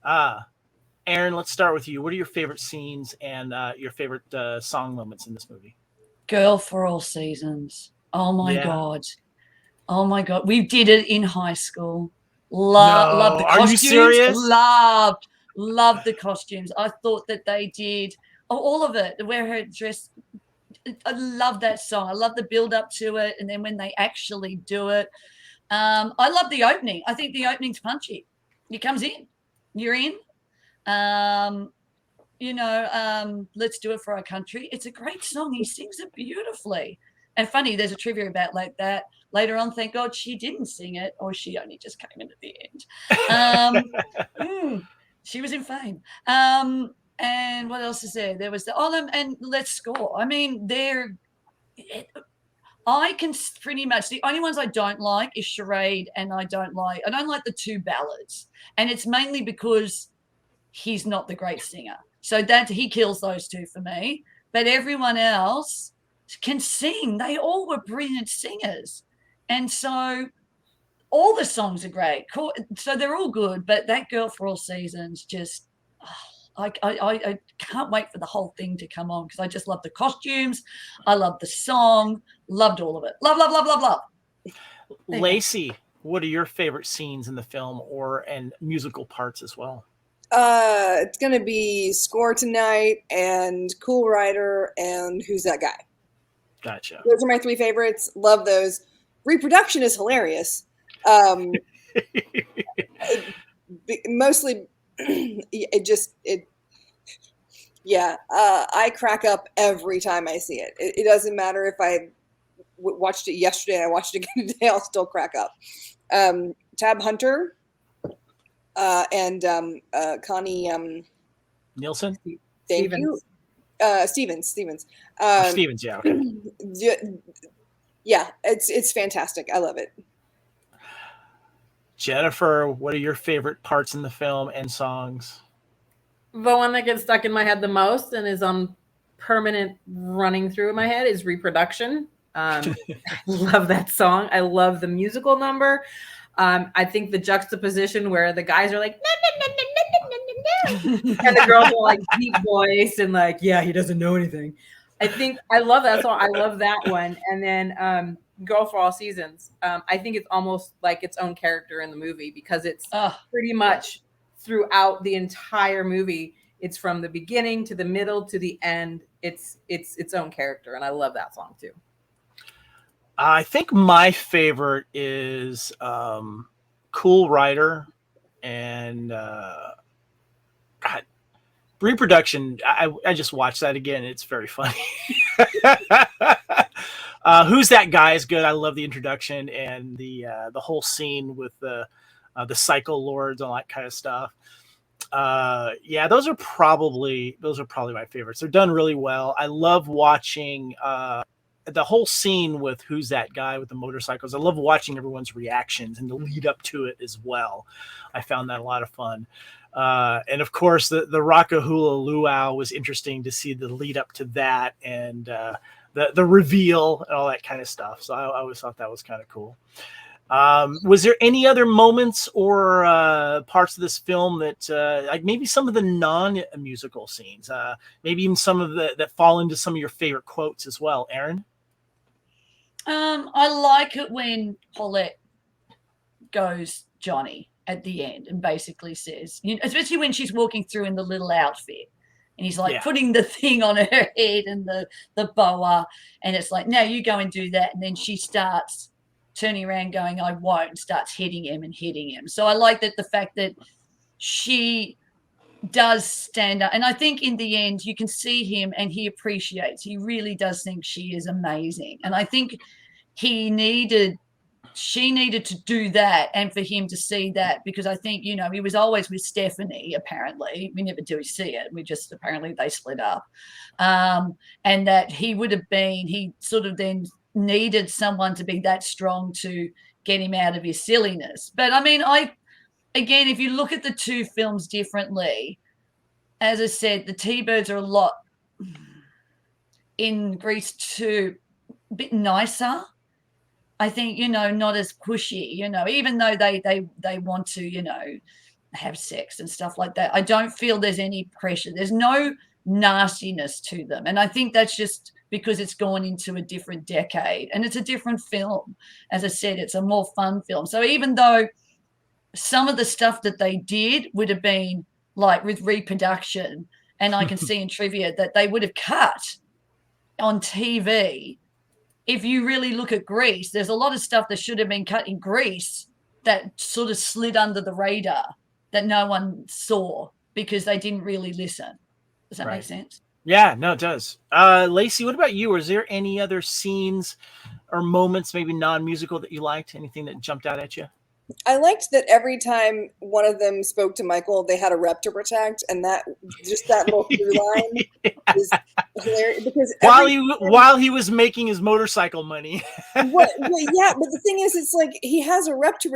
Speaker 1: Aaron, let's start with you. What are your favorite scenes and your favorite song moments in this movie?
Speaker 2: Girl for All Seasons. Oh my God. Oh my God. We did it in high school. Love the costumes. Are you serious? Loved the costumes. I thought that they did all of it. Wear her dress. I love that song. I love the build up to it. And then when they actually do it, I love the opening. I think the opening's punchy. He comes in, you're in. Let's Do It for Our Country. It's a great song. He sings it beautifully. And funny, there's a trivia about like that later on. Thank God she didn't sing it, or she only just came in at the end. She was in Fame. And what else is there? There was the and Let's Score. I mean, I can pretty much, the only ones I don't like is Charade, and I don't like the two ballads. And it's mainly because he's not the great singer. So that he kills those two for me. But everyone else can sing. They all were brilliant singers. And so all the songs are great. So they're all good. But that Girl for All Seasons just, I can't wait for the whole thing to come on because I just love the costumes. I love the song. Loved all of it. Love.
Speaker 1: Lacey, what are your favorite scenes in the film and musical parts as well?
Speaker 4: It's gonna be Score Tonight and Cool Rider and Who's That Guy?
Speaker 1: Gotcha.
Speaker 4: Those are my 3 favorites. Love those. Reproduction is hilarious. Mostly, I crack up every time I see it. It doesn't matter if I watched it yesterday and I watched it again today, I'll still crack up. Tab Hunter and Connie
Speaker 1: Nielsen?
Speaker 4: Thank you. Stevens.
Speaker 1: Stevens, yeah. Okay.
Speaker 4: Yeah, it's fantastic. I love it.
Speaker 1: Jennifer, what are your favorite parts in the film and songs?
Speaker 3: The one that gets stuck in my head the most and is on permanent running through my head is Reproduction. I love that song. I love the musical number. I think the juxtaposition where the guys are like, and the girls are like deep voice and like, yeah, he doesn't know anything. I love that song. I love that one. And then Girl for All Seasons. I think it's almost like its own character in the movie because it's pretty much throughout the entire movie. It's from the beginning to the middle to the end. It's its own character. And I love that song too.
Speaker 1: I think my favorite is Cool Rider and God, Reproduction. I just watched that again. It's very funny. Who's That Guy is good. I love the introduction and the whole scene with the Psycho Lords and all that kind of stuff. Those are probably my favorites. They're done really well. I love watching the whole scene with Who's That Guy with the motorcycles. I love watching everyone's reactions and the lead up to it as well. I found that a lot of fun. And of course, the Rockahula Luau was interesting to see the lead up to that and the reveal and all that kind of stuff. So I always thought that was kind of cool. Was there any other moments or parts of this film that like maybe some of the non-musical scenes, maybe even some of that fall into some of your favorite quotes as well? Erin?
Speaker 2: I like it when Paulette goes Johnny at the end and basically says, especially when she's walking through in the little outfit and he's like putting the thing on her head and the boa, and it's like, now you go and do that. And then she starts turning around going, I won't, and starts hitting him. So I like that the fact that she does stand up. And I think in the end, you can see him and he really does think she is amazing. And I think she needed to do that and for him to see that, because I think, he was always with Stephanie, apparently. We never do see it. Apparently they split up. And that he sort of then needed someone to be that strong to get him out of his silliness. But I mean, again, if you look at the two films differently, as I said, the T-Birds are a lot in Grease 2, a bit nicer. I think, not as pushy, even though they want to, have sex and stuff like that. I don't feel there's any pressure. There's no nastiness to them. And I think that's just because it's gone into a different decade and it's a different film. As I said, it's a more fun film. So even though some of the stuff that they did would have been like with Reproduction, and I can see in trivia that they would have cut on TV. If you really look at Grease, there's a lot of stuff that should have been cut in Grease that sort of slid under the radar that no one saw because they didn't really listen. Does that make sense?
Speaker 1: Yeah, no, it does. Lacey, what about you? Is there any other scenes or moments, maybe non-musical, that you liked? Anything that jumped out at you?
Speaker 4: I liked that every time one of them spoke to Michael, they had a rep to protect, and that little through line is hilarious. Because
Speaker 1: while he was making his motorcycle money,
Speaker 4: but the thing is, it's like he has a rep to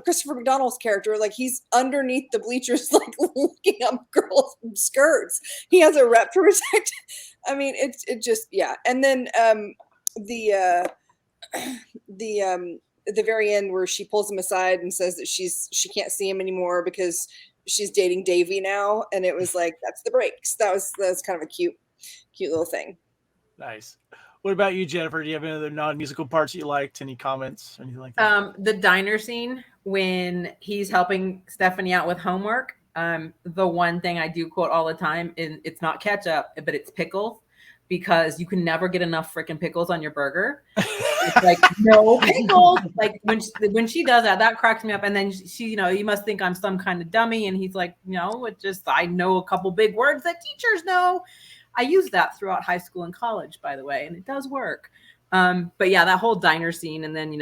Speaker 4: Christopher McDonald's character, like he's underneath the bleachers, like looking up girls' skirts. He has a rep to protect. I mean, it just and then the very end where she pulls him aside and says that she can't see him anymore because she's dating Davey now, and it was like, that's the breaks. That was kind of a cute little thing.
Speaker 1: Nice. What about you, Jennifer? Do you have any other non-musical parts you liked? Any comments? Anything like that?
Speaker 3: The diner scene when he's helping Stephanie out with homework. The one thing I do quote all the time is it's not ketchup, but it's pickles, because you can never get enough freaking pickles on your burger. It's like, no pickles. Like when she does that cracks me up. And then she, you must think I'm some kind of dummy. And he's like, no, I know a couple big words that teachers know. I use that throughout high school and college, by the way, and it does work. But yeah, that whole diner scene, and then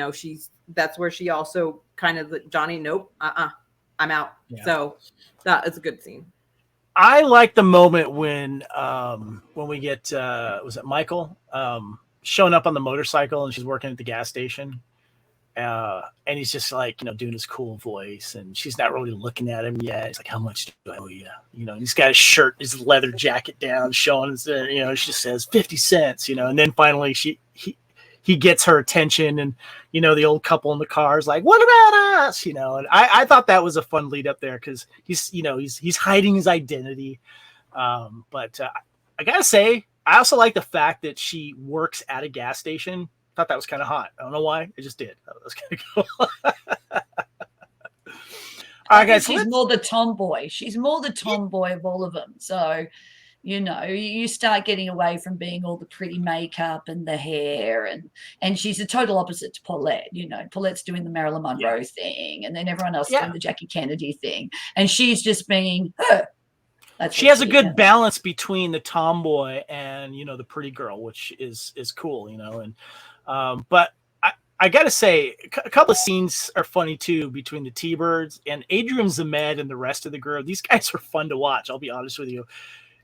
Speaker 3: that's where she also kind of Johnny, nope, I'm out. Yeah. So that is a good scene.
Speaker 1: I like the moment when we get was it Michael showing up on the motorcycle, and she's working at the gas station. And he's just like, doing his cool voice, and she's not really looking at him yet. He's like, how much do I owe you? He's got his shirt, his leather jacket down, showing his, she says 50 cents, and then finally he gets her attention, and, the old couple in the car is like, what about us? And I thought that was a fun lead up there, because he's hiding his identity. But I gotta say, I also like the fact that she works at a gas station. Thought that was kind of hot. I don't know why. I just did. That was kind of cool. All right, guys.
Speaker 2: She's more the tomboy. She's more the tomboy of all of them. So, you start getting away from being all the pretty makeup and the hair, and she's the total opposite to Paulette. Paulette's doing the Marilyn Monroe thing, and then everyone else doing the Jackie Kennedy thing, and she's just being her.
Speaker 1: She has a good balance between the tomboy and the pretty girl, which is cool, and. But I got to say, a couple of scenes are funny, too, between the T-Birds and Adrian Zemed and the rest of the group. These guys are fun to watch, I'll be honest with you,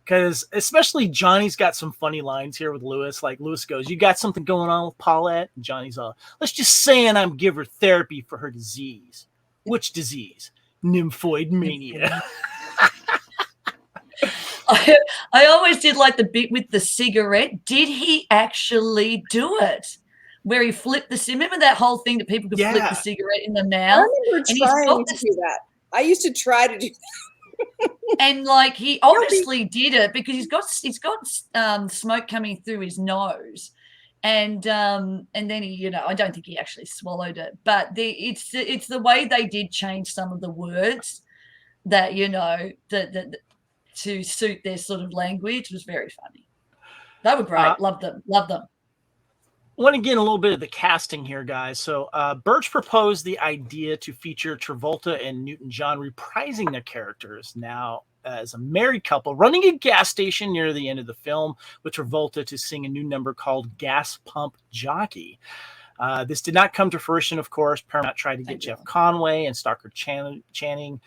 Speaker 1: because especially Johnny's got some funny lines here with Lewis. Like Lewis goes, you got something going on with Paulette? And Johnny's all, let's just say I'm give her therapy for her disease. Which disease? Nymphoid mania.
Speaker 2: I always did like the bit with the cigarette. Did he actually do it? Where he flipped the cigarette. Remember that whole thing that people could flip the cigarette in the mouth?
Speaker 4: I remember trying to do that. I used to try to do that.
Speaker 2: And he obviously did it because he's got smoke coming through his nose. And then he, I don't think he actually swallowed it. But it's the way they did change some of the words that, to suit their sort of language was very funny. They were great. Loved them.
Speaker 1: I want to get a little bit of the casting here, guys. So Birch proposed the idea to feature Travolta and Newton-John reprising their characters now as a married couple running a gas station near the end of the film, with Travolta to sing a new number called Gas Pump Jockey. This did not come to fruition, of course. Paramount tried to get Jeff Conway and Stockard Channing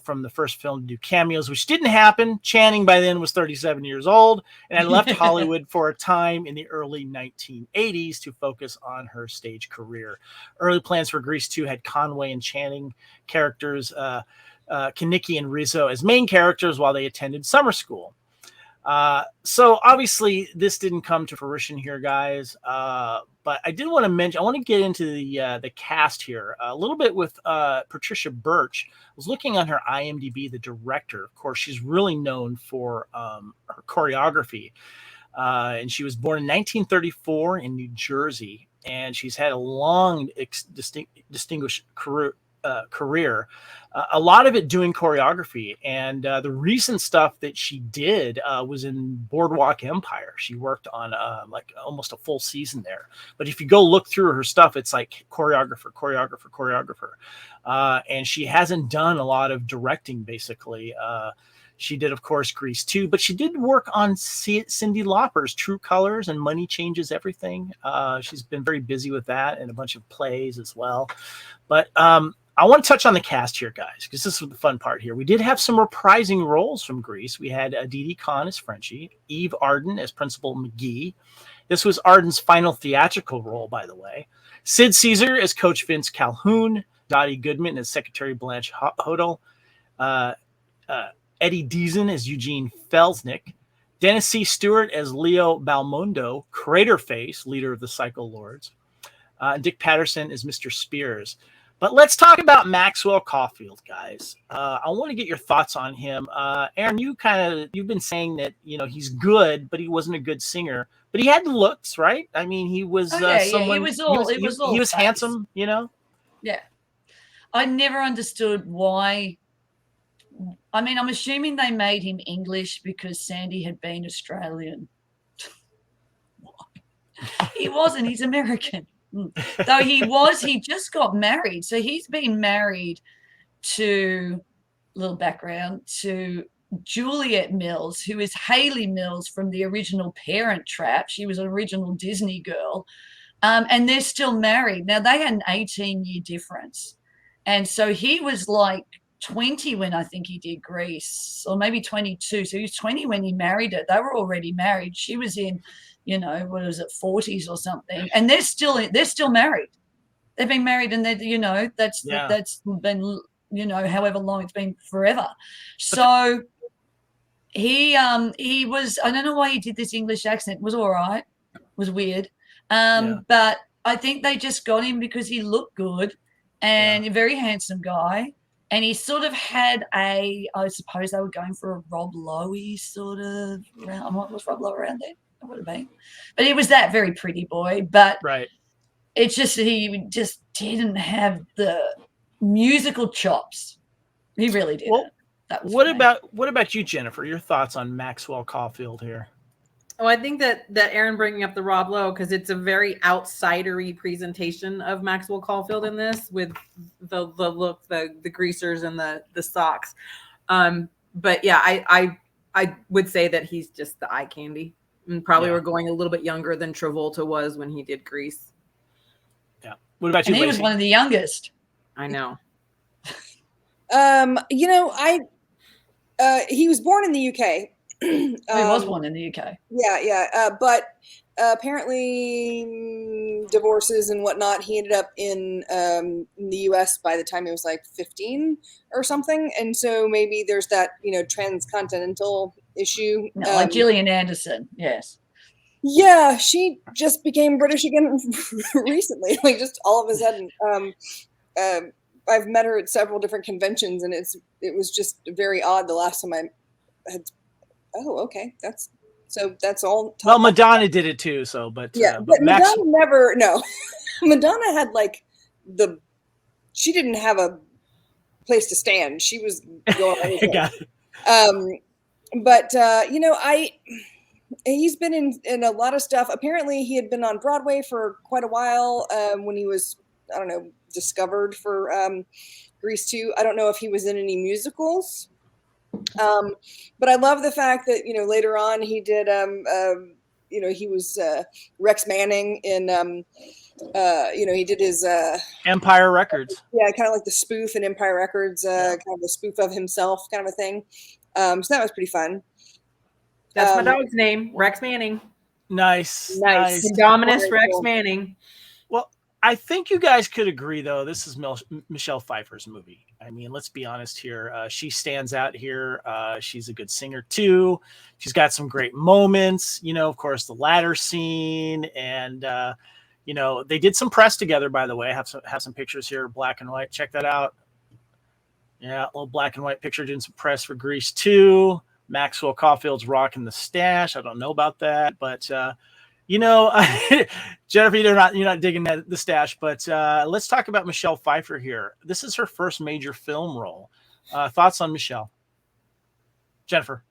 Speaker 1: from the first film to do cameos, which didn't happen. Channing by then was 37 years old and had left Hollywood for a time in the early 1980s to focus on her stage career. Early plans for Grease 2 had Conway and Channing characters, Kenickie and Rizzo as main characters while they attended summer school. So obviously this didn't come to fruition here, guys. But I did want to mention, I want to get into the cast here a little bit with Patricia Birch. I was looking on her IMDb, the director. Of course, she's really known for her choreography. And she was born in 1934 in New Jersey, and she's had a long, distinguished career. A lot of it doing choreography, and the recent stuff that she did was in Boardwalk Empire. She worked on almost a full season there. But if you go look through her stuff, it's like choreographer. And she hasn't done a lot of directing, basically. She did, of course, Grease 2, but she did work on Cyndi Lauper's True Colors and Money Changes Everything. She's been very busy with that and a bunch of plays as well. But I want to touch on the cast here, guys, because this is the fun part here. We did have some reprising roles from Grease. We had Didi Conn as Frenchie, Eve Arden as Principal McGee. This was Arden's final theatrical role, by the way. Sid Caesar as Coach Vince Calhoun, Dottie Goodman as Secretary Blanche Hodel, Eddie Deason as Eugene Felsnick, Dennis C. Stewart as Leo Balmondo, Craterface, leader of the Psycho Lords, and Dick Patterson as Mr. Spears. But let's talk about Maxwell Caulfield, guys. I want to get your thoughts on him. Aaron, you've been saying that, he's good, but he wasn't a good singer. But he had the looks, right? I mean, he was someone. He was handsome,
Speaker 2: Yeah. I never understood why. I mean, I'm assuming they made him English because Sandy had been Australian. He wasn't. He's American. Though he just got married. So he's been married to, little background, to Juliet Mills, who is Hayley Mills from the original Parent Trap. She was an original Disney girl. And they're still married. Now, they had an 18-year difference. And so he was like 20 when I think he did Grease, or maybe 22. So he was 20 when he married her. They were already married. She was in, what was it, 40s or something. And they're still married. They've been married, and that's been, however long it's been, forever. So he was, I don't know why he did this English accent. It was all right. It was weird. But I think they just got him because he looked good and a very handsome guy. And he sort of had I suppose they were going for a Rob Lowe sort of round. What was Rob Lowe around there? It would have been. But he was that very pretty boy. But it's just that he just didn't have the musical chops. He really didn't.
Speaker 1: Well, what about you, Jennifer? Your thoughts on Maxwell Caulfield here?
Speaker 3: Oh, I think that Aaron bringing up the Rob Lowe, because it's a very outsidery presentation of Maxwell Caulfield in this, with the look, the greasers and the socks. But yeah, I would say that he's just the eye candy, and probably we're going a little bit younger than Travolta was when he did Grease.
Speaker 1: Yeah. What about you?
Speaker 2: And he was one of the youngest.
Speaker 3: I know.
Speaker 4: He was born in the UK.
Speaker 2: He was born in the UK.
Speaker 4: But apparently divorces and whatnot, he ended up in the US by the time he was like 15 or something. And so maybe there's that, transcontinental issue.
Speaker 2: Like Gillian Anderson, yes.
Speaker 4: Yeah, she just became British again recently, like just all of a sudden. I've met her at several different conventions, and it was just very odd the last time I had. Oh, okay. That's all.
Speaker 1: Well, Madonna did it too. So, but
Speaker 4: Madonna never. No, Madonna had she didn't have a place to stand. She was going. He's been in a lot of stuff. Apparently, he had been on Broadway for quite a while when he was, I don't know, discovered for Grease 2. I don't know if he was in any musicals. But I love the fact that, later on he did, he was Rex Manning in, he did his
Speaker 1: Empire Records.
Speaker 4: Yeah, kind of like the spoof in Empire Records, kind of the spoof of himself kind of a thing. So that was pretty fun.
Speaker 3: That's my dog's name, Rex Manning.
Speaker 1: Nice.
Speaker 3: Indominus Rex Manning.
Speaker 1: Well, I think you guys could agree, though, this is Michelle Pfeiffer's movie. I mean, let's be honest here. She stands out here. She's a good singer, too. She's got some great moments. Of course, the ladder scene. And, they did some press together, by the way. I have some pictures here, black and white. Check that out. Yeah, a little black and white picture doing some press for Grease 2. Maxwell Caulfield's rocking the stash. I don't know about that, but Jennifer, you're not digging the stash, but let's talk about Michelle Pfeiffer here. This is her first major film role. Thoughts on Michelle? Jennifer?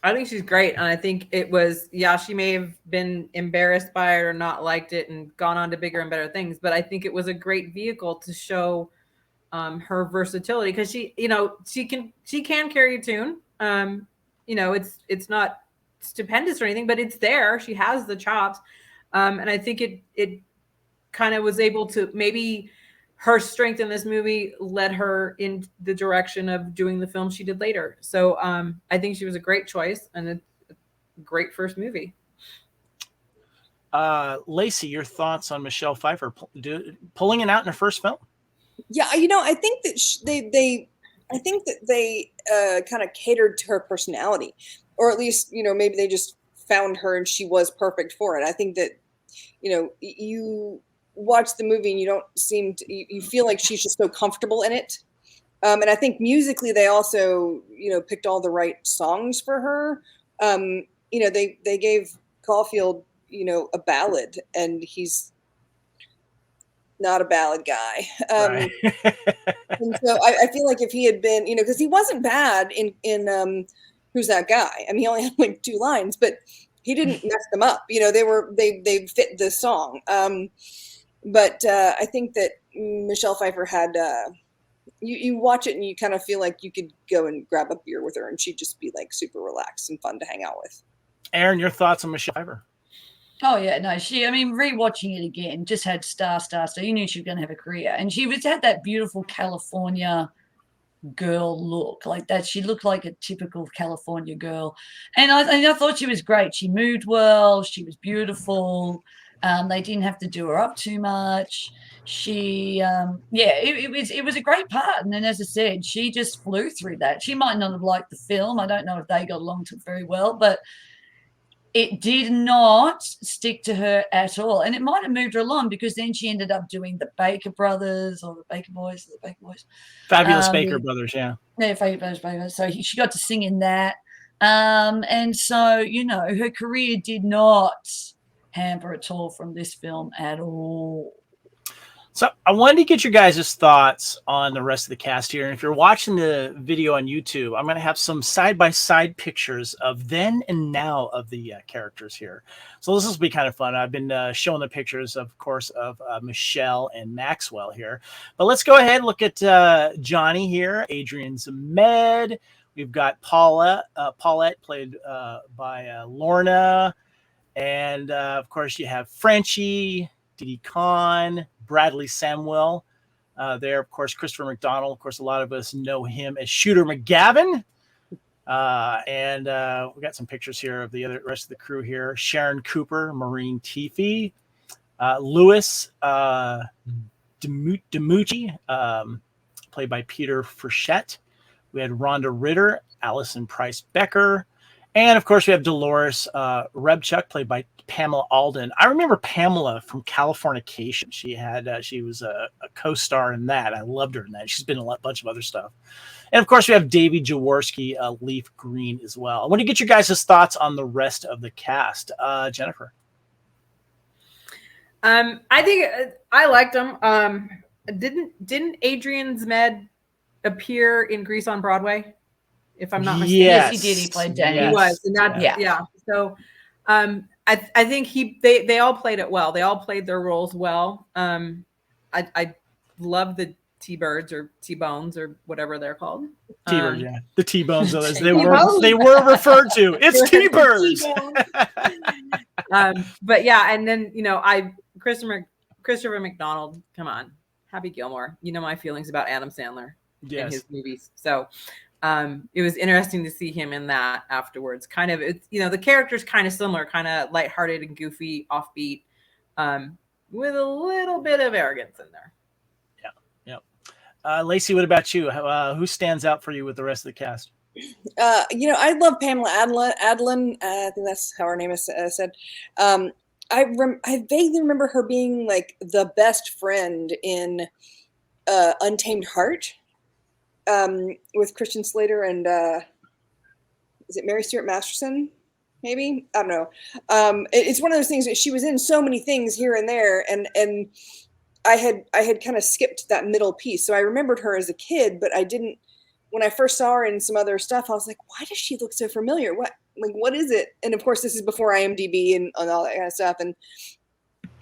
Speaker 3: I think she's great. And I think it was, she may have been embarrassed by it or not liked it and gone on to bigger and better things. But I think it was a great vehicle to show her versatility, because she can carry a tune. It's not stupendous or anything, but it's there. She has the chops. And I think it kind of was able to, maybe her strength in this movie led her in the direction of doing the film she did later. So I think she was a great choice and a great first movie.
Speaker 1: Lacey, your thoughts on Michelle Pfeiffer pulling it out in her first film?
Speaker 4: Yeah, I think that they kind of catered to her personality, or at least, maybe they just found her and she was perfect for it. I think that, watch the movie and you don't seem to, you feel like she's just so comfortable in it. And I think musically they also, picked all the right songs for her. They gave Caulfield, a ballad, and he's not a ballad guy.
Speaker 1: Right.
Speaker 4: And so I feel like if he had been, because he wasn't bad in Who's That Guy? I mean, he only had like 2 lines, but he didn't mess them up. They fit the song. But I think that Michelle Pfeiffer had, you watch it and you kind of feel like you could go and grab a beer with her and she'd just be like super relaxed and fun to hang out with.
Speaker 1: Aaron, your thoughts on Michelle Pfeiffer?
Speaker 2: Oh yeah, no, rewatching it again, just had star. You knew she was going to have a career, and she had that beautiful California girl look, like that. She looked like a typical California girl, and I thought she was great. She moved well. She was beautiful. They didn't have to do her up too much. She, it was a great part. And then, as I said, she just flew through that. She might not have liked the film. I don't know if they got along very well, but it did not stick to her at all. And it might have moved her along because then she ended up doing the Baker Brothers or the Baker Boys.
Speaker 1: Fabulous Baker Brothers, yeah.
Speaker 2: Yeah, Fabulous Brothers. So she got to sing in that. And so, her career did not hamper at all from this film at all.
Speaker 1: So I wanted to get your guys' thoughts on the rest of the cast here. And if you're watching the video on YouTube, I'm going to have some side-by-side pictures of then and now of the characters here. So this will be kind of fun. I've been showing the pictures, of course, of Michelle and Maxwell here. But let's go ahead and look at Johnny here, Adrian Zmed. We've got Paulette, played by Lorna. And, of course, you have Frenchie, Didi Khan, Bradley Samuel. There, of course, Christopher McDonald. Of course, a lot of us know him as Shooter McGavin. And we got some pictures here of the rest of the crew here. Sharon Cooper, Maureen Teefy, Louis DiMucci, played by Peter Frechette. We had Rhonda Ritter, Allison Price Becker. And, of course, we have Dolores Rebchuk, played by Pamela Alden. I remember Pamela from Californication. She was a co-star in that. I loved her in that. She's been in a bunch of other stuff. And, of course, we have Davey Jaworski, Leaf Green as well. I want to get your guys' thoughts on the rest of the cast. Jennifer.
Speaker 3: I think I liked them. Didn't Adrian Zmed appear in Grease on Broadway? If I'm not mistaken.
Speaker 2: Yes, he did. He played Danny.
Speaker 3: He was, and that, yeah. So, I think they all played it well. They all played their roles well. I love the T-Birds or T-Bones or whatever they're called.
Speaker 1: T-Birds, yeah, the T-Bones, as they were referred to. It's T-Birds.
Speaker 3: But yeah, and then Christopher McDonald. Come on, Happy Gilmore. You know my feelings about Adam Sandler and his movies. So. It was interesting to see him in that afterwards. Kind of, it's the character's kind of similar, kind of lighthearted and goofy, offbeat, with a little bit of arrogance in there.
Speaker 1: Yeah. Lacey, what about you? Who stands out for you with the rest of the cast?
Speaker 4: I love Pamela Adlon. I think that's how her name is said. I vaguely remember her being like the best friend in Untamed Heart. With Christian Slater and is it Mary Stuart Masterson? Maybe, I don't know. It's one of those things that she was in so many things here and there, and I had kind of skipped that middle piece. So I remembered her as a kid, but I didn't. When I first saw her in some other stuff, I was like, why does she look so familiar? What is it? And of course, this is before IMDb and all that kind of stuff. And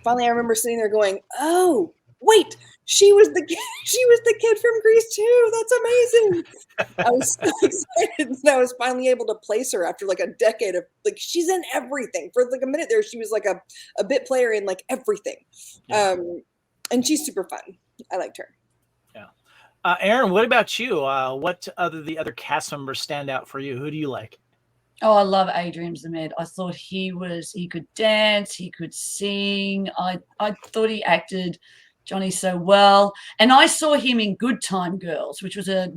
Speaker 4: finally, I remember sitting there going, oh. Wait, she was the kid from Grease too. That's amazing. I was so excited that I was finally able to place her after like a decade of she's in everything. For like a minute there, she was like a bit player in like everything. Yeah. And she's super fun. I liked her.
Speaker 1: Yeah. Aaron, what about you? What the other cast members stand out for you? Who do you like?
Speaker 2: Oh, I love Adrian Zmed. I thought he could dance, he could sing. I thought he acted Johnny so well. And I saw him in Good Time Girls, which was a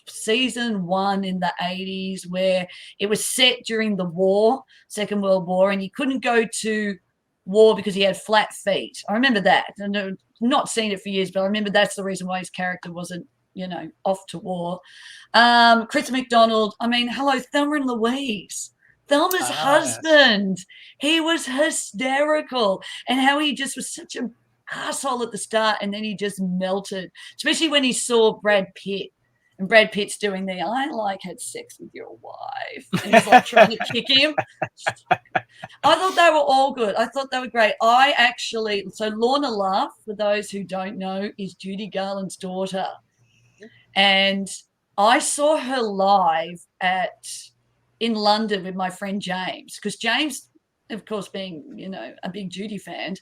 Speaker 2: season 1 in the 80s where it was set during the war, Second World War, and you couldn't go to wore because he had flat feet. I remember that. And I've not seen it for years, but I remember that's the reason why his character wasn't, off to war. Chris McDonald. I mean, hello, Thelma and Louise. Thelma's husband. Yes. He was hysterical. And how he just was such an asshole at the start, and then he just melted, especially when he saw Brad Pitt. And Brad Pitt's doing I had sex with your wife. And he's like trying to kick him. I thought they were all good. I thought they were great. So Lorna Luff, for those who don't know, is Judy Garland's daughter. And I saw her live in London with my friend James, because James, of course, being, a big Judy fan,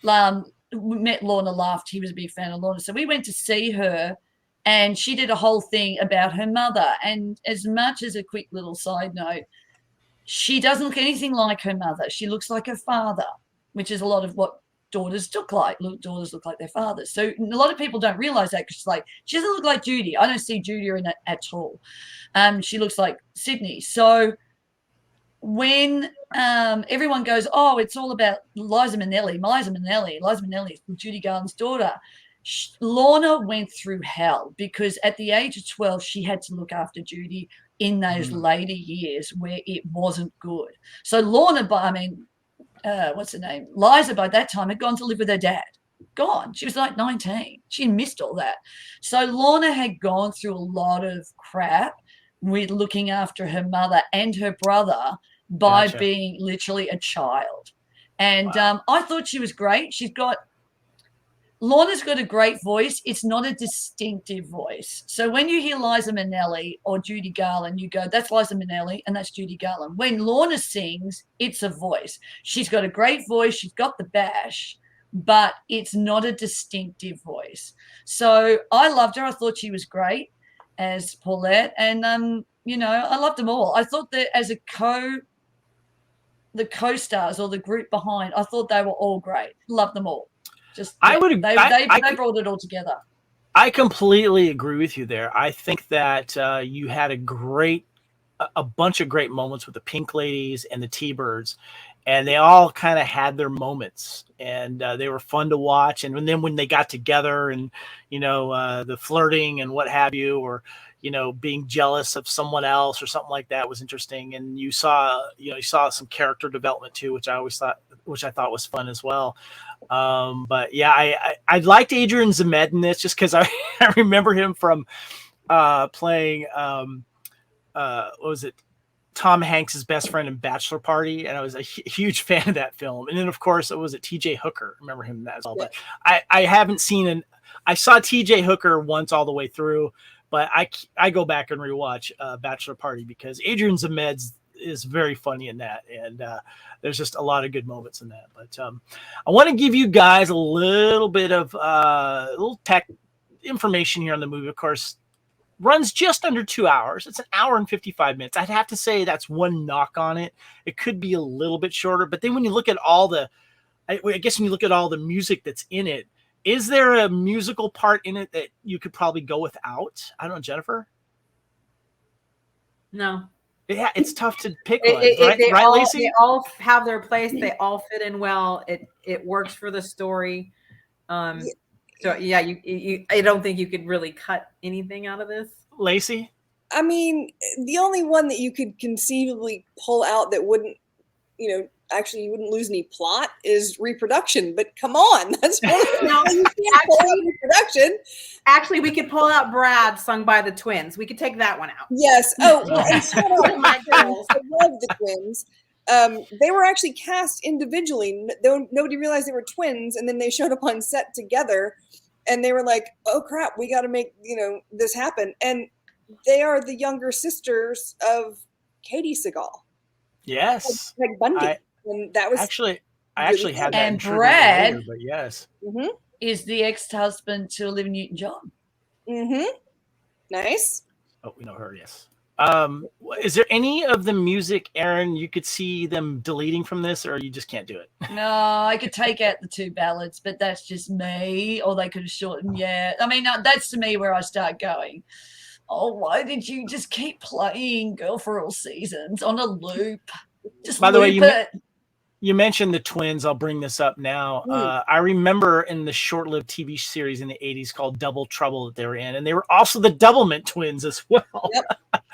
Speaker 2: met Lorna Luff. He was a big fan of Lorna. So we went to see her. And she did a whole thing about her mother. And as much as a quick little side note, she doesn't look anything like her mother. She looks like her father, which is a lot of what daughters look like. Daughters look like their fathers. So a lot of people don't realize that, because she doesn't look like Judy. I don't see Judy in it at all. She looks like Sydney. So when everyone goes, oh, it's all about Liza Minnelli is Judy Garland's daughter. Lorna went through hell, because at the age of 12, she had to look after Judy in those later years where it wasn't good. So Lorna, what's her name? Liza, by that time, had gone to live with her dad. Gone. She was like 19. She missed all that. So Lorna had gone through a lot of crap with looking after her mother and her brother by being literally a child. And I thought she was great. Lorna's got a great voice. It's not a distinctive voice. So when you hear Liza Minnelli or Judy Garland, you go, that's Liza Minnelli and that's Judy Garland. When Lorna sings, it's a voice. She's got a great voice. She's got the bash, but it's not a distinctive voice. So I loved her. I thought she was great as Paulette. And, I loved them all. I thought that as the co-stars or the group behind, I thought they were all great. Loved them all. They brought it all together.
Speaker 1: I completely agree with you there. I think that you had a bunch of great moments with the Pink Ladies and the T-Birds, and they all kind of had their moments, and they were fun to watch. And then when they got together, and the flirting and what have you, or being jealous of someone else or something like that was interesting. And you saw some character development too, which I thought was fun as well. But yeah, I liked Adrian Zemed in this just because I remember him from playing what was it? Tom Hanks's best friend in Bachelor Party, and I was a huge fan of that film. And then of course it was T.J. Hooker. I remember him in that as well. But I haven't seen I saw T.J. Hooker once all the way through, but I go back and rewatch Bachelor Party because Adrian Zemed is very funny in that, and there's just a lot of good moments in that. But I want to give you guys a little bit of little tech information here on the movie. Of course, runs just under 2 hours. It's an hour and 55 minutes. I'd have to say that's one knock on it. It could be a little bit shorter, but then when you look at I guess when you look at all the music that's in it, is there a musical part in it that you could probably go without? I don't know, Jennifer?
Speaker 3: No.
Speaker 1: Yeah, it's tough to pick one, right, Lacey?
Speaker 3: They all have their place. They all fit in well. It works for the story. So yeah, I don't think you could really cut anything out of this.
Speaker 1: Lacey?
Speaker 4: I mean, the only one that you could conceivably pull out that wouldn't, actually you wouldn't lose any plot is reproduction. But come on, that's one of the reproduction.
Speaker 3: Actually, we could pull out Brad sung by the twins. We could take that one out.
Speaker 4: Yes. Oh, my girls. I love the twins. They were actually cast individually. Nobody realized they were twins, and then they showed up on set together, and they were like, "Oh crap, we got to make this happen." And they are the younger sisters of Katie Seagal.
Speaker 1: Yes,
Speaker 4: like Bundy, and that was
Speaker 1: I actually had that.
Speaker 2: And Brad,
Speaker 1: later, but yes,
Speaker 2: is the ex-husband to Olivia Newton-John.
Speaker 4: Nice.
Speaker 1: Oh, we know her. Yes. Is there any of the music, Aaron, you could see them deleting from this, or you just can't do it?
Speaker 2: No, I could take out the two ballads, but that's just me. Or they could have shortened. Yeah, I mean, that's to me where I start going, oh, why did you just keep playing Girl for All Seasons on a loop? Just
Speaker 1: by the way,
Speaker 2: loop it.
Speaker 1: You mentioned the twins. I'll bring this up now. I remember in the short-lived TV series in the 80s called Double Trouble that they were in, and they were also the Doublemint twins as well. Yep.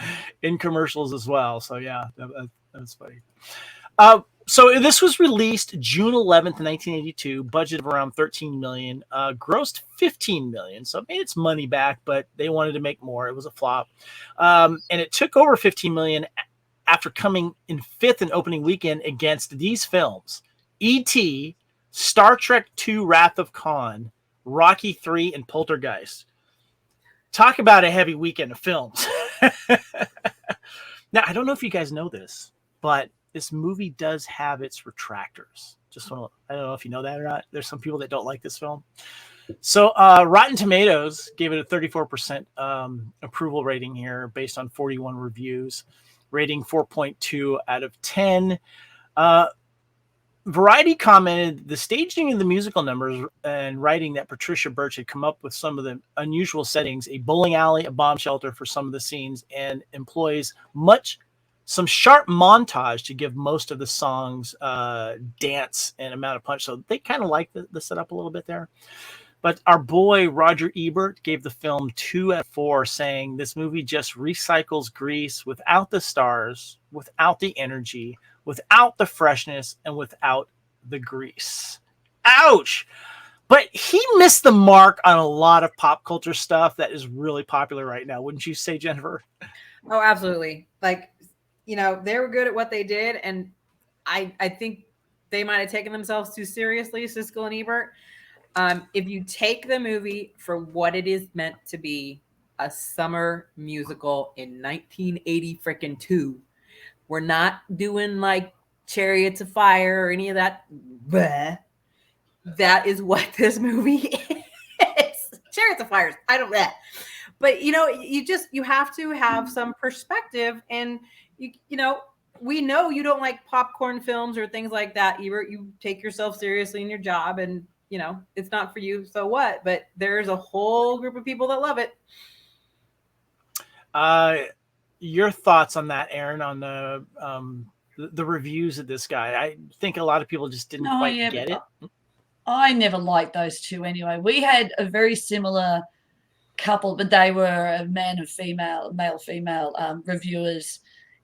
Speaker 1: In commercials as well. So yeah, that's funny. So this was released June 11th, 1982, budget of around $13 million, grossed $15 million. So it made its money back, but they wanted to make more. It was a flop. And it took over $15 million after coming in fifth in opening weekend against these films: E.T., Star Trek II, Wrath of Khan, Rocky III, and Poltergeist. Talk about a heavy weekend of films. Now, I don't know if you guys know this, but this movie does have its retractors. I don't know if you know that or not. There's some people that don't like this film. So Rotten Tomatoes gave it a 34% approval rating here based on 41 reviews, rating 4.2 out of 10. Variety commented the staging of the musical numbers and writing that Patricia Birch had come up with some of the unusual settings, a bowling alley, a bomb shelter for some of the scenes, and employs some sharp montage to give most of the songs dance and amount of punch. So they kind of like the setup a little bit there. But our boy Roger Ebert gave the film 2 out of 4, saying this movie just recycles Grease without the stars, without the energy, without the freshness, and without the grease. Ouch! But he missed the mark on a lot of pop culture stuff that is really popular right now. Wouldn't you say, Jennifer?
Speaker 3: Oh, absolutely. Like, they were good at what they did. And I think they might have taken themselves too seriously, Siskel and Ebert. If you take the movie for what it is meant to be, a summer musical in 1982, we're not doing like Chariots of Fire or any of that. Bleh. That is what this movie is. Chariots of Fire. I don't know. But you have to have some perspective, and we know you don't like popcorn films or things like that, Ebert. You take yourself seriously in your job, and it's not for you. So what? But there's a whole group of people that love it.
Speaker 1: Your thoughts on that, Aaron, on the reviews of this guy? I think a lot of people just didn't quite get it.
Speaker 2: I never liked those two anyway. We had a very similar couple, but they were a male-female reviewers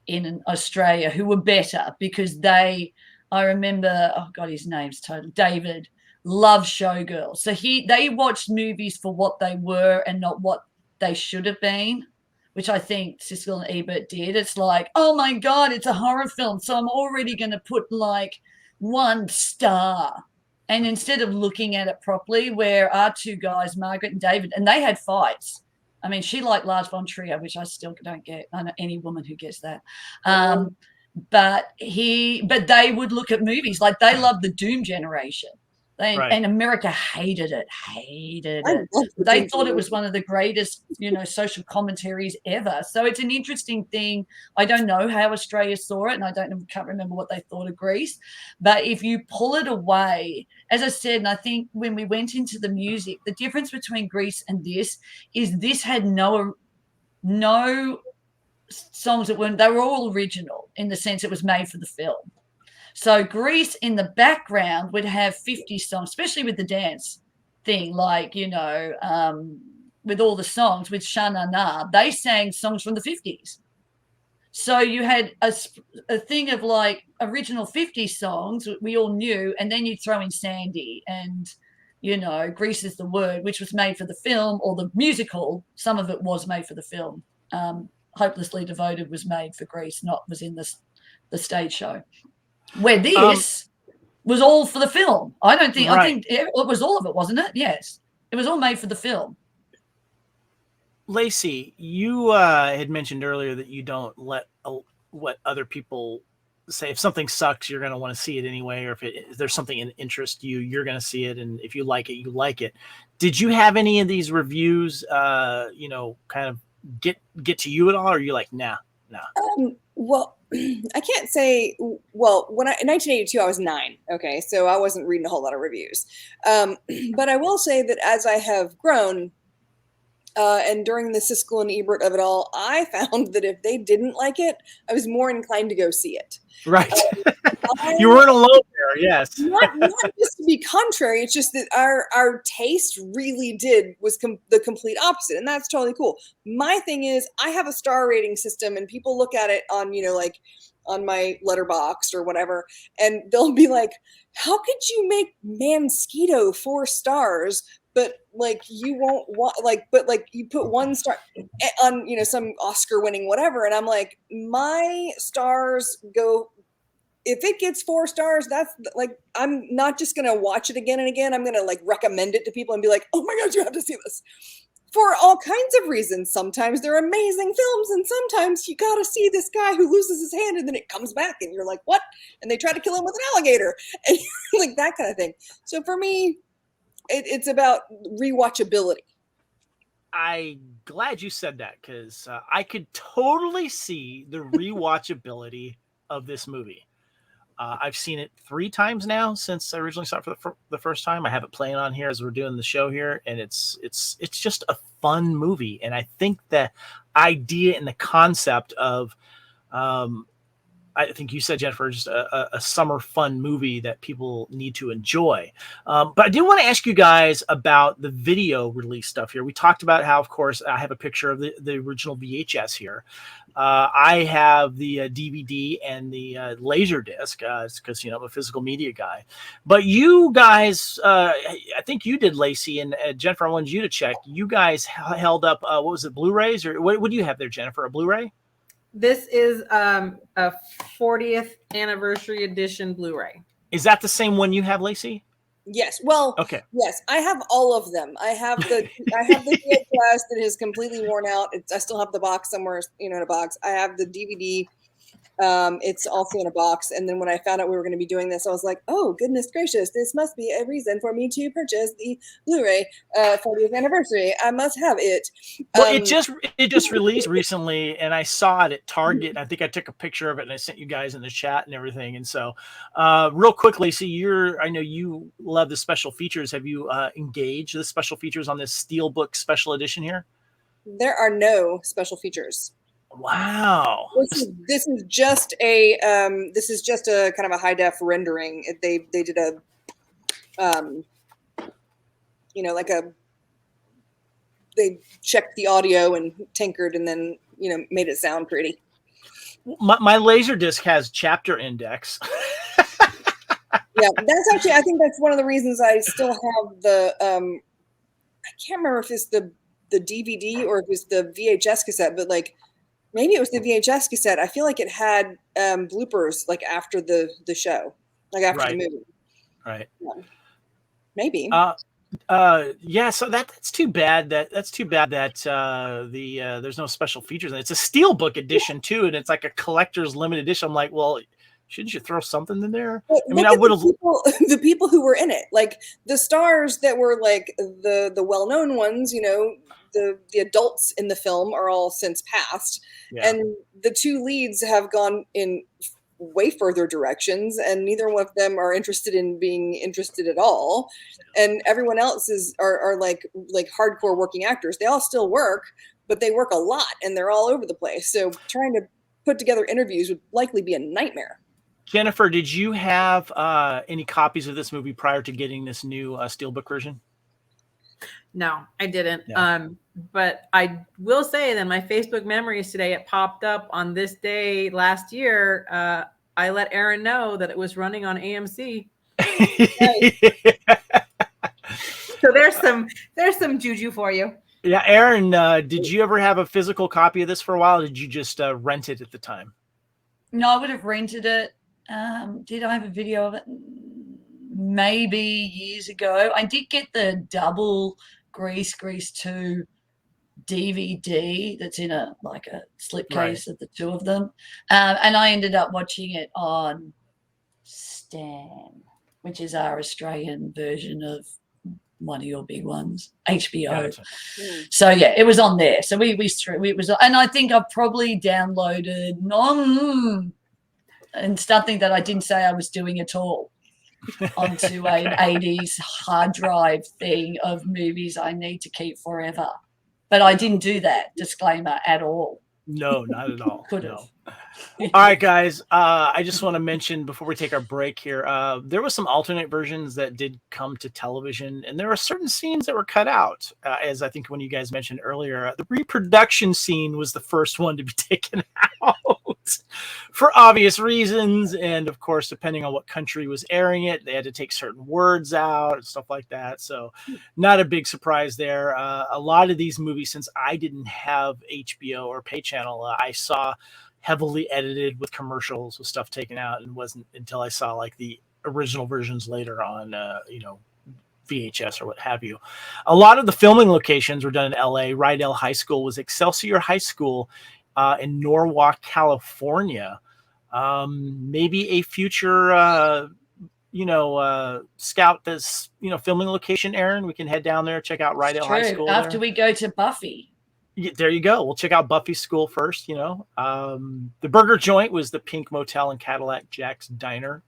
Speaker 2: in Australia who were better because I remember, oh God, his name's total, David, loved Showgirls. So they watched movies for what they were and not what they should have been, which I think Siskel and Ebert did. It's like, oh my God, it's a horror film, so I'm already going to put like 1 star. And instead of looking at it properly, where our two guys, Margaret and David, and they had fights. I mean, she liked Lars von Trier, which I still don't get. I know any woman who gets that. But they would look at movies like they loved the Doom generation. And America hated it. They thought it was one of the greatest, social commentaries ever. So it's an interesting thing. I don't know how Australia saw it, and I can't remember what they thought of Grease. But if you pull it away, as I said, and I think when we went into the music, the difference between Grease and this is this had no songs they were all original in the sense it was made for the film. So Grease in the background would have 50 songs, especially with the dance thing, like, with all the songs, with Sha Na Na, they sang songs from the 50s. So you had a thing of like original 50 songs we all knew, and then you'd throw in Sandy and, Grease is the Word, which was made for the film, or the musical. Some of it was made for the film. Hopelessly Devoted was made for Grease, was in the stage show. Where this was all for the film. I think it was all of it, wasn't it? Yes. It was all made for the film.
Speaker 1: Lacey, you had mentioned earlier that you don't let what other people say. If something sucks, you're going to want to see it anyway. Or if there's something in interest you're going to see it. And if you like it, you like it. Did you have any of these reviews, kind of get to you at all? Or are you like, nah?
Speaker 4: Well, I can't say. Well, in 1982, I was 9. Okay, so I wasn't reading a whole lot of reviews. But I will say that as I have grown, and during the Siskel and Ebert of it all, I found that if they didn't like it, I was more inclined to go see it.
Speaker 1: Right. You weren't alone there. Yes.
Speaker 4: not just to be contrary. It's just that our taste really was the complete opposite, and that's totally cool. My thing is, I have a star rating system, and people look at it on, like on my Letterboxd or whatever, and they'll be like, "How could you make Mansquito 4 stars?" But like you won't want but you put 1 star on some Oscar winning whatever, and I'm like, my stars go. If it gets 4 stars, that's like, I'm not just gonna watch it again and again. I'm gonna recommend it to people and be like, oh my God, you have to see this. For all kinds of reasons. Sometimes they're amazing films, and sometimes you gotta see this guy who loses his hand and then it comes back and you're like, what? And they try to kill him with an alligator, and like that kind of thing. So for me, it's about rewatchability.
Speaker 1: I'm glad you said that, because I could totally see the rewatchability of this movie. I've seen it 3 times now since I originally saw it for the first time. I have it playing on here as we're doing the show here, and it's just a fun movie. And I think the idea and the concept of I think you said, Jennifer, just a summer fun movie that people need to enjoy. But I did want to ask you guys about the video release stuff here. We talked about how, of course, I have a picture of the original VHS here. I have the DVD and the Laserdisc, because, I'm a physical media guy. But you guys, I think you did, Lacey, and Jennifer, I wanted you to check. You guys held up, what was it, Blu-rays? Or what do you have there, Jennifer, a Blu-ray?
Speaker 3: This is a 40th anniversary edition Blu-ray.
Speaker 1: Is that the same one you have, Lacey?
Speaker 4: Yes. Well,
Speaker 1: okay.
Speaker 4: Yes, I have all of them. I have the VHS that is completely worn out. I still have the box somewhere, in a box. I have the DVD. It's also in a box. And then when I found out we were going to be doing this, I was like, oh, goodness gracious, this must be a reason for me to purchase the Blu-ray 40th anniversary. I must have it.
Speaker 1: Well, it just released recently, and I saw it at Target. I think I took a picture of it and I sent you guys in the chat and everything. And so real quickly, I know you love the special features. Have you engaged the special features on this Steelbook special edition here? There
Speaker 4: are no special features.
Speaker 1: Wow.
Speaker 4: This is just a kind of a high def rendering. They did a they checked the audio and tinkered and then made it sound pretty.
Speaker 1: My Laserdisc has chapter index.
Speaker 4: Yeah, I think that's one of the reasons I still have the I can't remember if it's the DVD or if it's the VHS cassette, but maybe it was the VHS cassette. I feel like it had bloopers after the show, after the movie.
Speaker 1: Right.
Speaker 4: Yeah. Maybe.
Speaker 1: Yeah. So that's too bad. That's too bad that there's no special features. It's a Steelbook edition too, and it's like a collector's limited edition. I'm like, well, shouldn't you throw something in there?
Speaker 4: Well, I mean, I would have the people who were in it, the stars that were the well-known ones. The adults in the film are all since passed, and the 2 leads have gone in way further directions, and neither one of them are interested in being interested at all. And everyone else are like hardcore working actors. They all still work, but they work a lot, and they're all over the place. So trying to put together interviews would likely be a nightmare.
Speaker 1: Jennifer, did you have any copies of this movie prior to getting this new Steelbook version?
Speaker 3: No, I didn't. Yeah. But I will say that my Facebook memories today, it popped up on this day last year. I let Aaron know that it was running on AMC. So there's some juju for you.
Speaker 1: Yeah, Aaron, did you ever have a physical copy of this for a while? Or did you just rent it at the time?
Speaker 2: No, I would have rented it. Did I have a video of it? Maybe years ago. I did get the double Grease 2 DVD that's in a slipcase of the 2 of them, and I ended up watching it on Stan, which is our Australian version of one of your big ones, HBO. Gotcha. So yeah, it was on there. So we was, and I think I've probably downloaded and something that I didn't say I was doing at all onto an 80s hard drive thing of movies I need to keep forever. But I didn't do that, disclaimer, at all.
Speaker 1: No, not at all.
Speaker 2: Could
Speaker 1: No.
Speaker 2: have.
Speaker 1: All right, guys. I just want to mention before we take our break here, there was some alternate versions that did come to television, and there were certain scenes that were cut out. As I think when you guys mentioned earlier, the reproduction scene was the first one to be taken out for obvious reasons, and of course, depending on what country was airing it, they had to take certain words out and stuff like that. So, not a big surprise there. A lot of these movies, since I didn't have HBO or pay channel, I saw heavily edited with commercials with stuff taken out, and it wasn't until I saw like the original versions later on, VHS or what have you. A lot of the filming locations were done in LA. Rydell High School was Excelsior High School in Norwalk, California. Maybe a future, scout this, filming location, Aaron. We can head down there, check out Rydell High School.
Speaker 2: After we go to Buffy.
Speaker 1: There you go. We'll check out Buffy's school first, The burger joint was the Pink Motel and Cadillac Jack's Diner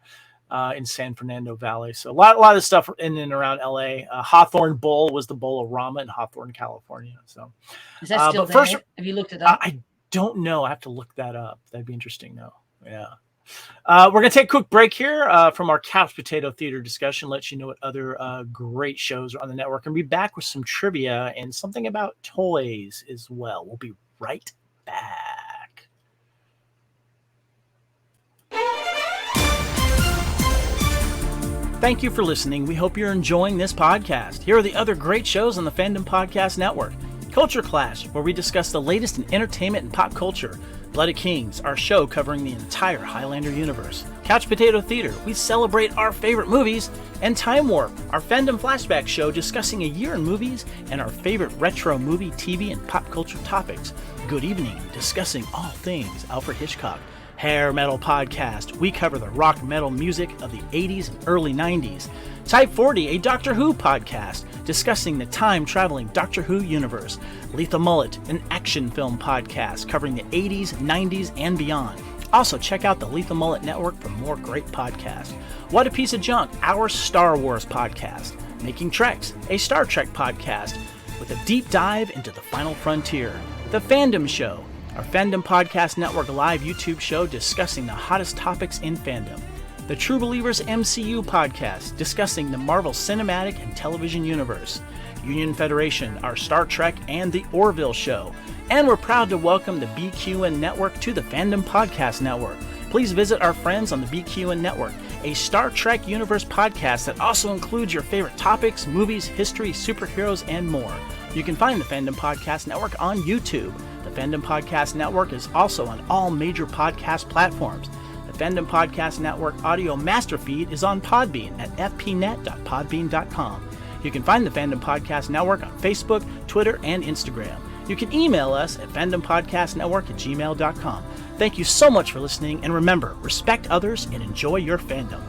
Speaker 1: in San Fernando Valley. So a lot of stuff in and around LA. Hawthorne Bowl was the Bowl of Ramen in Hawthorne, California. So
Speaker 2: is that still there?
Speaker 1: First,
Speaker 2: have you looked it up?
Speaker 1: I don't know. I have to look that up. That'd be interesting though. Yeah. We're going to take a quick break here from our Couch Potato Theater discussion, let you know what other great shows are on the network, and be back with some trivia and something about toys as well. We'll be right back. Thank you for listening. We hope you're enjoying this podcast. Here are the other great shows on the Fandom Podcast Network. Culture Clash, where we discuss the latest in entertainment and pop culture. Blood of Kings, our show covering the entire Highlander universe. Couch Potato Theater, we celebrate our favorite movies. And Time Warp, our fandom flashback show discussing a year in movies and our favorite retro movie, TV, and pop culture topics. Good Evening, discussing all things Alfred Hitchcock. Hair Metal Podcast, we cover the rock metal music of the 80s and early 90s. Type 40, a Doctor Who podcast, discussing the time-traveling Doctor Who universe. Lethal Mullet, an action film podcast covering the 80s, 90s, and beyond. Also, check out the Lethal Mullet Network for more great podcasts. What a Piece of Junk, our Star Wars podcast. Making Treks, a Star Trek podcast with a deep dive into the final frontier. The Fandom Show, our Fandom Podcast Network live YouTube show discussing the hottest topics in fandom. The True Believers MCU podcast, discussing the Marvel Cinematic and Television Universe. Union Federation, our Star Trek and the Orville Show. And we're proud to welcome the BQN Network to the Fandom Podcast Network. Please visit our friends on the BQN Network, a Star Trek Universe podcast that also includes your favorite topics, movies, history, superheroes, and more. You can find the Fandom Podcast Network on YouTube. The Fandom Podcast Network is also on all major podcast platforms. The Fandom Podcast Network audio master feed is on Podbean at fpnet.podbean.com. You can find the Fandom Podcast Network on Facebook, Twitter, and Instagram. You can email us at fandompodcastnetwork@gmail.com. Thank you so much for listening, and remember, respect others and enjoy your fandom.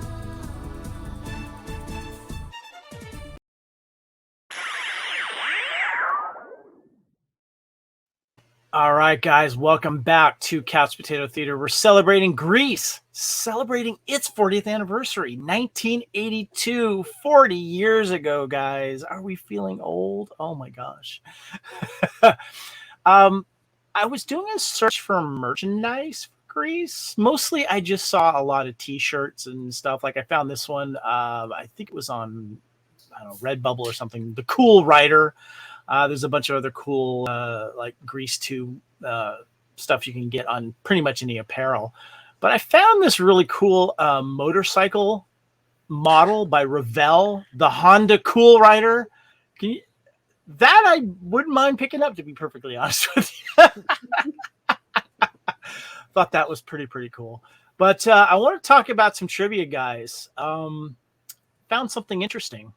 Speaker 1: All right, guys, welcome back to Couch Potato Theater. We're celebrating Grease, celebrating its 40th anniversary, 1982, 40 years ago, guys. Are we feeling old? Oh, my gosh. I was doing a search for merchandise for Grease. Mostly, I just saw a lot of T-shirts and stuff. Like, I found this one. I think it was on, Redbubble or something. The Cool Rider. There's a bunch of other cool, like Grease 2 stuff you can get on pretty much any apparel. But I found this really cool motorcycle model by Rydell, the Honda Cool Rider. That I wouldn't mind picking up, to be perfectly honest with you. Thought that was pretty cool. But I want to talk about some trivia, guys. Found something interesting.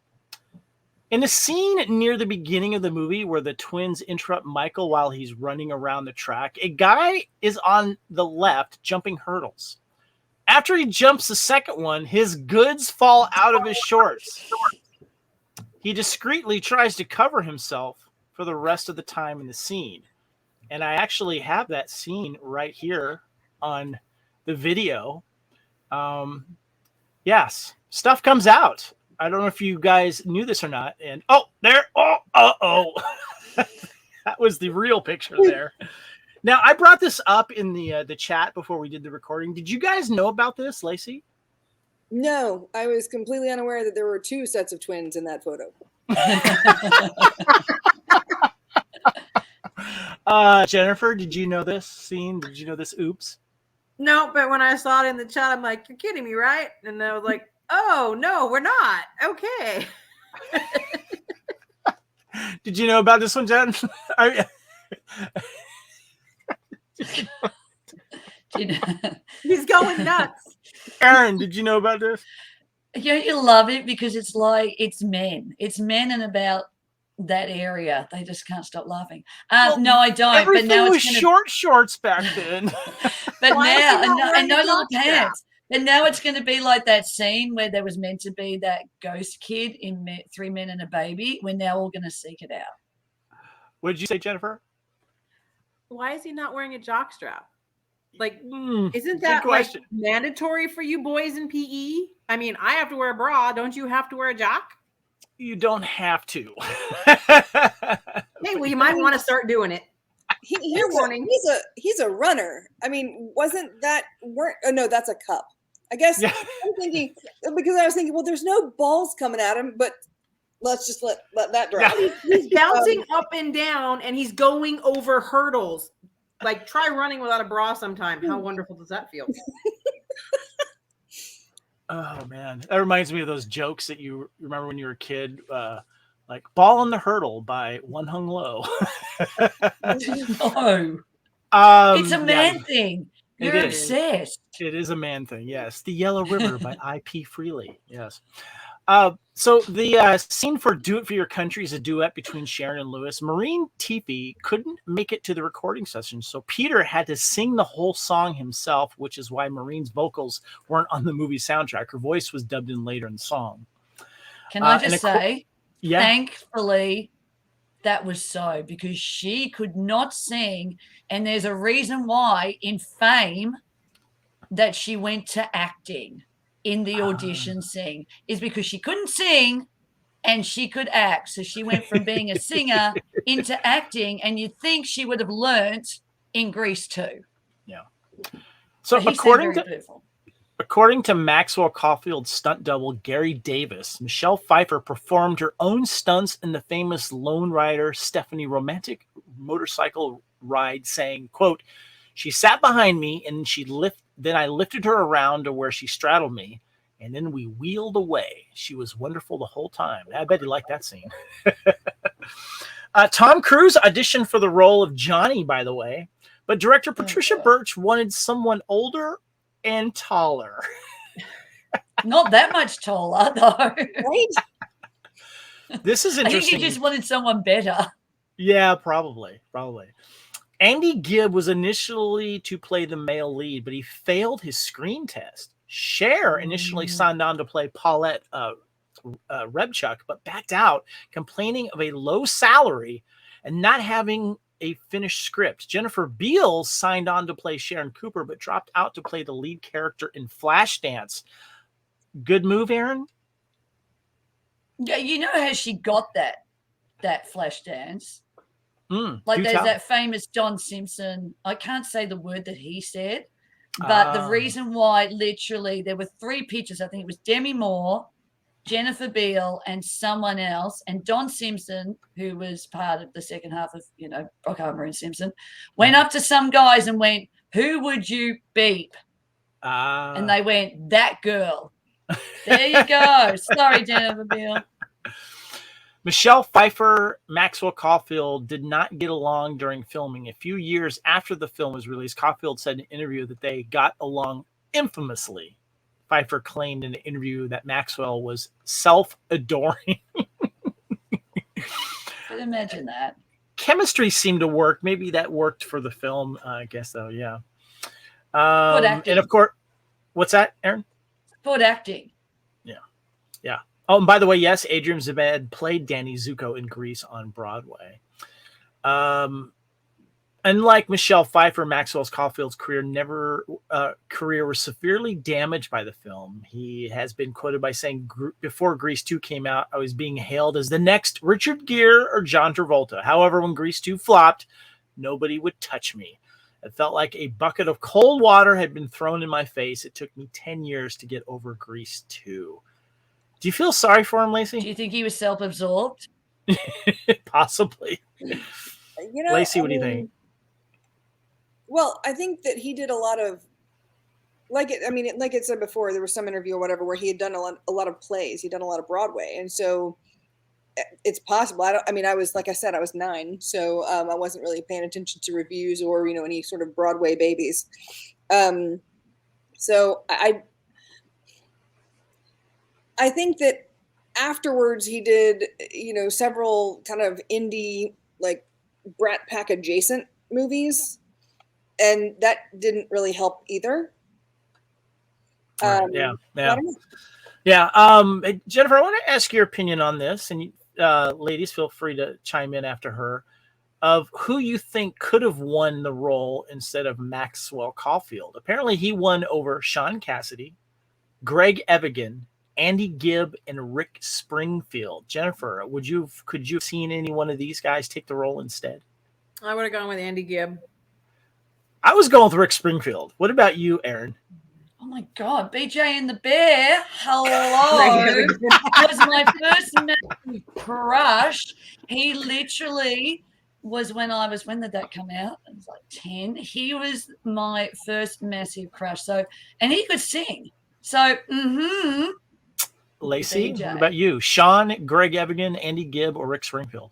Speaker 1: In a scene near the beginning of the movie where the twins interrupt Michael while he's running around the track, a guy is on the left jumping hurdles. After he jumps the second one, his goods fall out of his shorts. He discreetly tries to cover himself for the rest of the time in the scene. And I actually have that scene right here on the video. Yes, stuff comes out. I don't know if you guys knew this or not. And that was the real picture there. Now, I brought this up in the chat before we did the recording. Did you guys know about this, Lacey?
Speaker 4: No, I was completely unaware that there were 2 sets of twins in that photo.
Speaker 1: Jennifer, did you know this scene? Did you know this? Oops.
Speaker 3: No, but when I saw it in the chat, I'm like, you're kidding me, right? And I was like, oh, no, we're not. Okay.
Speaker 1: Did you know about this one, Jen?
Speaker 3: He's going nuts.
Speaker 1: Aaron, did you know about this?
Speaker 2: Yeah, you love it because it's like it's men and about that area. They just can't stop laughing. No, I don't.
Speaker 1: Everything
Speaker 2: but now
Speaker 1: was
Speaker 2: it's gonna...
Speaker 1: short shorts back then.
Speaker 2: But now, and no little
Speaker 3: jockstrap?
Speaker 2: pants. But now it's going to be like that scene where there was meant to be that ghost kid in 3 Men and a Baby. We're now all going to seek it out.
Speaker 1: What did you say, Jennifer?
Speaker 3: Why is he not wearing a jockstrap? Like, isn't
Speaker 1: good
Speaker 3: that like
Speaker 1: question.
Speaker 3: mandatory for you boys in PE? I mean, I have to wear a bra. Don't you have to wear a jock?
Speaker 1: You don't have to.
Speaker 3: Hey, well, you might want to start doing it.
Speaker 4: He's a runner. I mean, wasn't that no, that's a cup. I guess
Speaker 1: Yeah.
Speaker 4: I'm thinking because I was thinking, well, there's no balls coming at him, but let's just let that drop.
Speaker 1: Yeah.
Speaker 3: He's bouncing up and down, and he's going over hurdles. Like, try running without a bra sometime. How wonderful does that feel?
Speaker 1: Oh man, that reminds me of those jokes that you remember when you were a kid, like "Ball on the Hurdle" by One Hung Low.
Speaker 2: No, it's a man thing. You're
Speaker 1: It
Speaker 2: obsessed.
Speaker 1: It is a man thing. Yes, "The Yellow River" by I.P. Freely. Yes. So the scene for "Do It for Your Country" is a duet between Sharon and Lewis. Maureen Teefy couldn't make it to the recording session, so Peter had to sing the whole song himself, which is why Maureen's vocals weren't on the movie soundtrack. Her voice was dubbed in later in the song.
Speaker 2: Can I just say,
Speaker 1: yeah,
Speaker 2: thankfully, that was so, because she could not sing, and there's a reason why in Fame that she went to acting in the audition scene, is because she couldn't sing and she could act. So she went from being a singer into acting, and you'd think she would have learnt in Grease too.
Speaker 1: Yeah. So according to Maxwell Caulfields' stunt double, Gary Davis, Michelle Pfeiffer performed her own stunts in the famous Lone Rider Stephanie romantic motorcycle ride, saying, quote, "She sat behind me and then I lifted her around to where she straddled me, and then we wheeled away. She was wonderful the whole time." I bet you like that scene. Tom Cruise auditioned for the role of Johnny, by the way, but director Patricia Birch wanted someone older and taller.
Speaker 2: Not that much taller, though.
Speaker 4: Right?
Speaker 1: This is
Speaker 2: I
Speaker 1: interesting.
Speaker 2: think he just wanted someone better.
Speaker 1: Yeah, probably. Andy Gibb was initially to play the male lead, but he failed his screen test. Cher initially signed on to play Paulette Rebchuk, but backed out, complaining of a low salary and not having a finished script. Jennifer Beals signed on to play Sharon Cooper, but dropped out to play the lead character in Flashdance. Good move, Aaron?
Speaker 2: Yeah, you know how she got that Flashdance? Like there's
Speaker 1: tell.
Speaker 2: that famous Don Simpson. I can't say the word that he said, but the reason why, literally, there were 3 pictures. I think it was Demi Moore, Jennifer Beal, and someone else. And Don Simpson, who was part of the second half of, Brockheimer and Simpson, went up to some guys and went, "Who would you beep?" And they went, "That girl." There you go. Sorry, Jennifer Beal.
Speaker 1: Michelle Pfeiffer, Maxwell Caulfield did not get along during filming. A few years after the film was released, Caulfield said in an interview that they got along infamously. Pfeiffer claimed in an interview that Maxwell was self-adoring.
Speaker 2: Could imagine that.
Speaker 1: Chemistry seemed to work. Maybe that worked for the film, I guess, though, yeah.
Speaker 2: Good acting.
Speaker 1: And, of course, what's that, Aaron?
Speaker 2: Good acting.
Speaker 1: Yeah. Oh, and by the way, yes, Adrian Zebed played Danny Zuko in Grease on Broadway. Unlike Michelle Pfeiffer, Maxwell Caulfield's career was severely damaged by the film. He has been quoted by saying, "Before Grease 2 came out, I was being hailed as the next Richard Gere or John Travolta. However, when Grease 2 flopped, nobody would touch me. It felt like a bucket of cold water had been thrown in my face. It took me 10 years to get over Grease 2. Do you feel sorry for him, Lacey?
Speaker 2: Do you think he was self-absorbed?
Speaker 1: Possibly. Lacey, what do you think?
Speaker 4: Well, I think that he did a lot of, like it said before, there was some interview or whatever where he had done a lot of plays. He'd done a lot of Broadway, and so it's possible. I was, like I said, I was 9, so I wasn't really paying attention to reviews or any sort of Broadway babies. So I think that afterwards he did several kind of indie, like Brat Pack adjacent movies, and that didn't really help either.
Speaker 1: Yeah. Jennifer, I want to ask your opinion on this, and ladies, feel free to chime in after her, of who you think could have won the role instead of Maxwell Caulfield. Apparently he won over Sean Cassidy, Greg Evigan, Andy Gibb, and Rick Springfield. Jennifer, could you have seen any one of these guys take the role instead?
Speaker 3: I would have gone with Andy Gibb.
Speaker 1: I was going with Rick Springfield. What about you, Aaron?
Speaker 2: Oh my God, BJ and the Bear, hello, was my first massive crush. He literally was when did that come out? It was like 10. He was my first massive crush. So, and he could sing. So,
Speaker 1: Lacey,
Speaker 2: BJ.
Speaker 1: What about you? Sean, Greg Evigan, Andy Gibb, or Rick Springfield?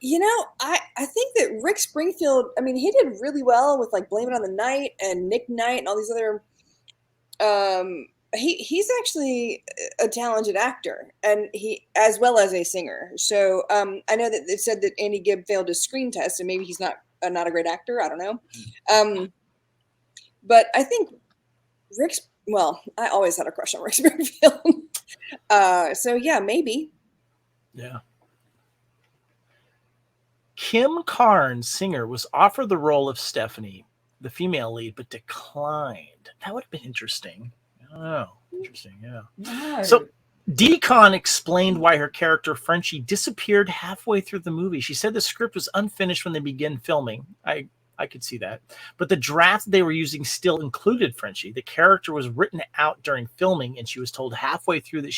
Speaker 4: I think that Rick Springfield, he did really well with like Blame It on the Night and Nick Knight and all these other. He's actually a talented actor, and he as well as a singer. So I know that it said that Andy Gibb failed his screen test, and maybe he's not a great actor. I don't know. But I think I always had a crush on Rick Springfield. So yeah, maybe.
Speaker 1: Yeah. Kim Carnes, singer, was offered the role of Stephanie, the female lead, but declined. That would have been interesting. I don't know. Interesting, yeah.
Speaker 2: No.
Speaker 1: So Dee Conn explained why her character Frenchie disappeared halfway through the movie. She said the script was unfinished when they began filming. I could see that. But the draft they were using still included Frenchie. The character was written out during filming, and she was told halfway through that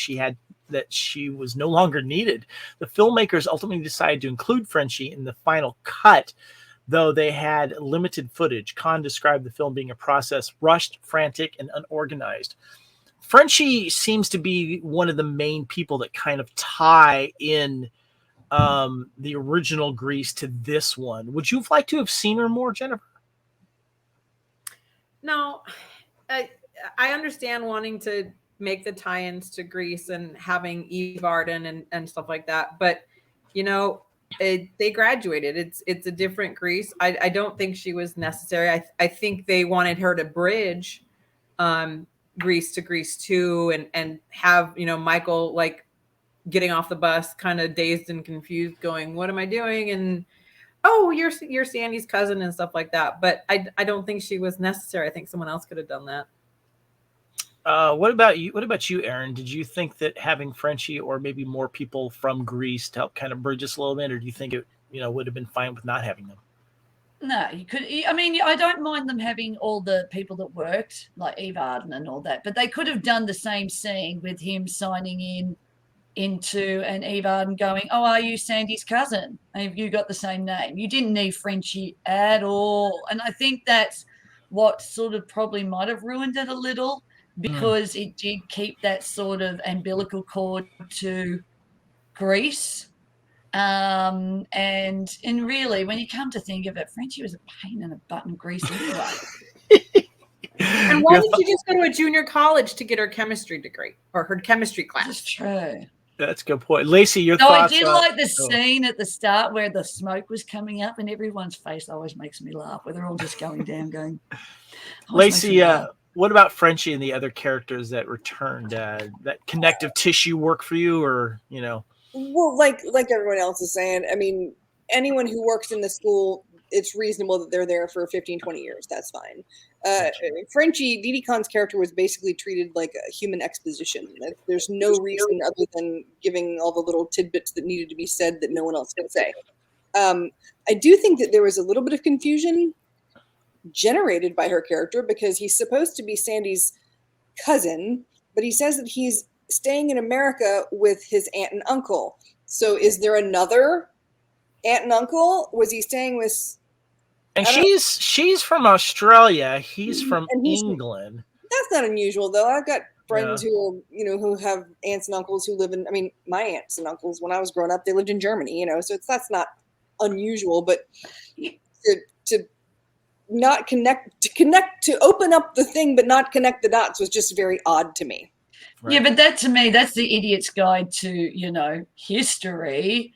Speaker 1: she was no longer needed. The filmmakers ultimately decided to include Frenchie in the final cut, though they had limited footage. Conn described the film being a process rushed, frantic, and unorganized. Frenchie seems to be one of the main people that kind of tie in the original Grease to this one. Would you have liked to have seen her more, Jennifer?
Speaker 3: No, I understand wanting to make the tie-ins to Grease and having Eve Arden and stuff like that, but they graduated. It's a different Grease. I don't think she was necessary. I think they wanted her to bridge Grease to Grease 2 and have Michael like getting off the bus kind of dazed and confused going, what am I doing? And you're Sandy's cousin and stuff like that. But I don't think she was necessary. I think someone else could have done that.
Speaker 1: What about you, Aaron? Did you think that having Frenchie or maybe more people from Grease to help kind of bridge us a little bit, or do you think it would have been fine with not having them?
Speaker 2: No, you could. I don't mind them having all the people that worked, like Eve Arden and all that, but they could have done the same scene with him signing into and Eve Arden going, "Oh, are you Sandy's cousin? Have you got the same name?" You didn't need Frenchie at all, and I think that's what sort of probably might have ruined it a little, because it did keep that sort of umbilical cord to Grease. And really, when you come to think of it, Frenchie was a pain in the butt in Grease anyway.
Speaker 3: And why did she just go to a junior college to get her chemistry degree or her chemistry class?
Speaker 2: That's true.
Speaker 1: That's a good point. Lacey, your
Speaker 2: No,
Speaker 1: thoughts?
Speaker 2: I did like the scene at the start where the smoke was coming up, and everyone's face always makes me laugh, where they're all just going down, going.
Speaker 1: Lacey, what about Frenchie and the other characters that returned? That connective tissue work for you, or
Speaker 4: Well, like everyone else is saying, anyone who works in the school, it's reasonable that they're there for 15, 20 years. That's fine. Frenchie, Dee Conn's character was basically treated like a human exposition. There's no reason other than giving all the little tidbits that needed to be said that no one else could say. I do think that there was a little bit of confusion generated by her character because he's supposed to be Sandy's cousin, but he says that he's staying in America with his aunt and uncle. So is there another aunt and uncle? Was he staying with?
Speaker 1: And she's from Australia. He's from England.
Speaker 4: That's not unusual, though. I've got friends who who have aunts and uncles who live in. I mean, my aunts and uncles when I was growing up, they lived in Germany. So that's not unusual. But to not connect to open up the thing but not connect the dots was just very odd to me.
Speaker 2: Right. Yeah, but that to me, that's the idiot's guide to history.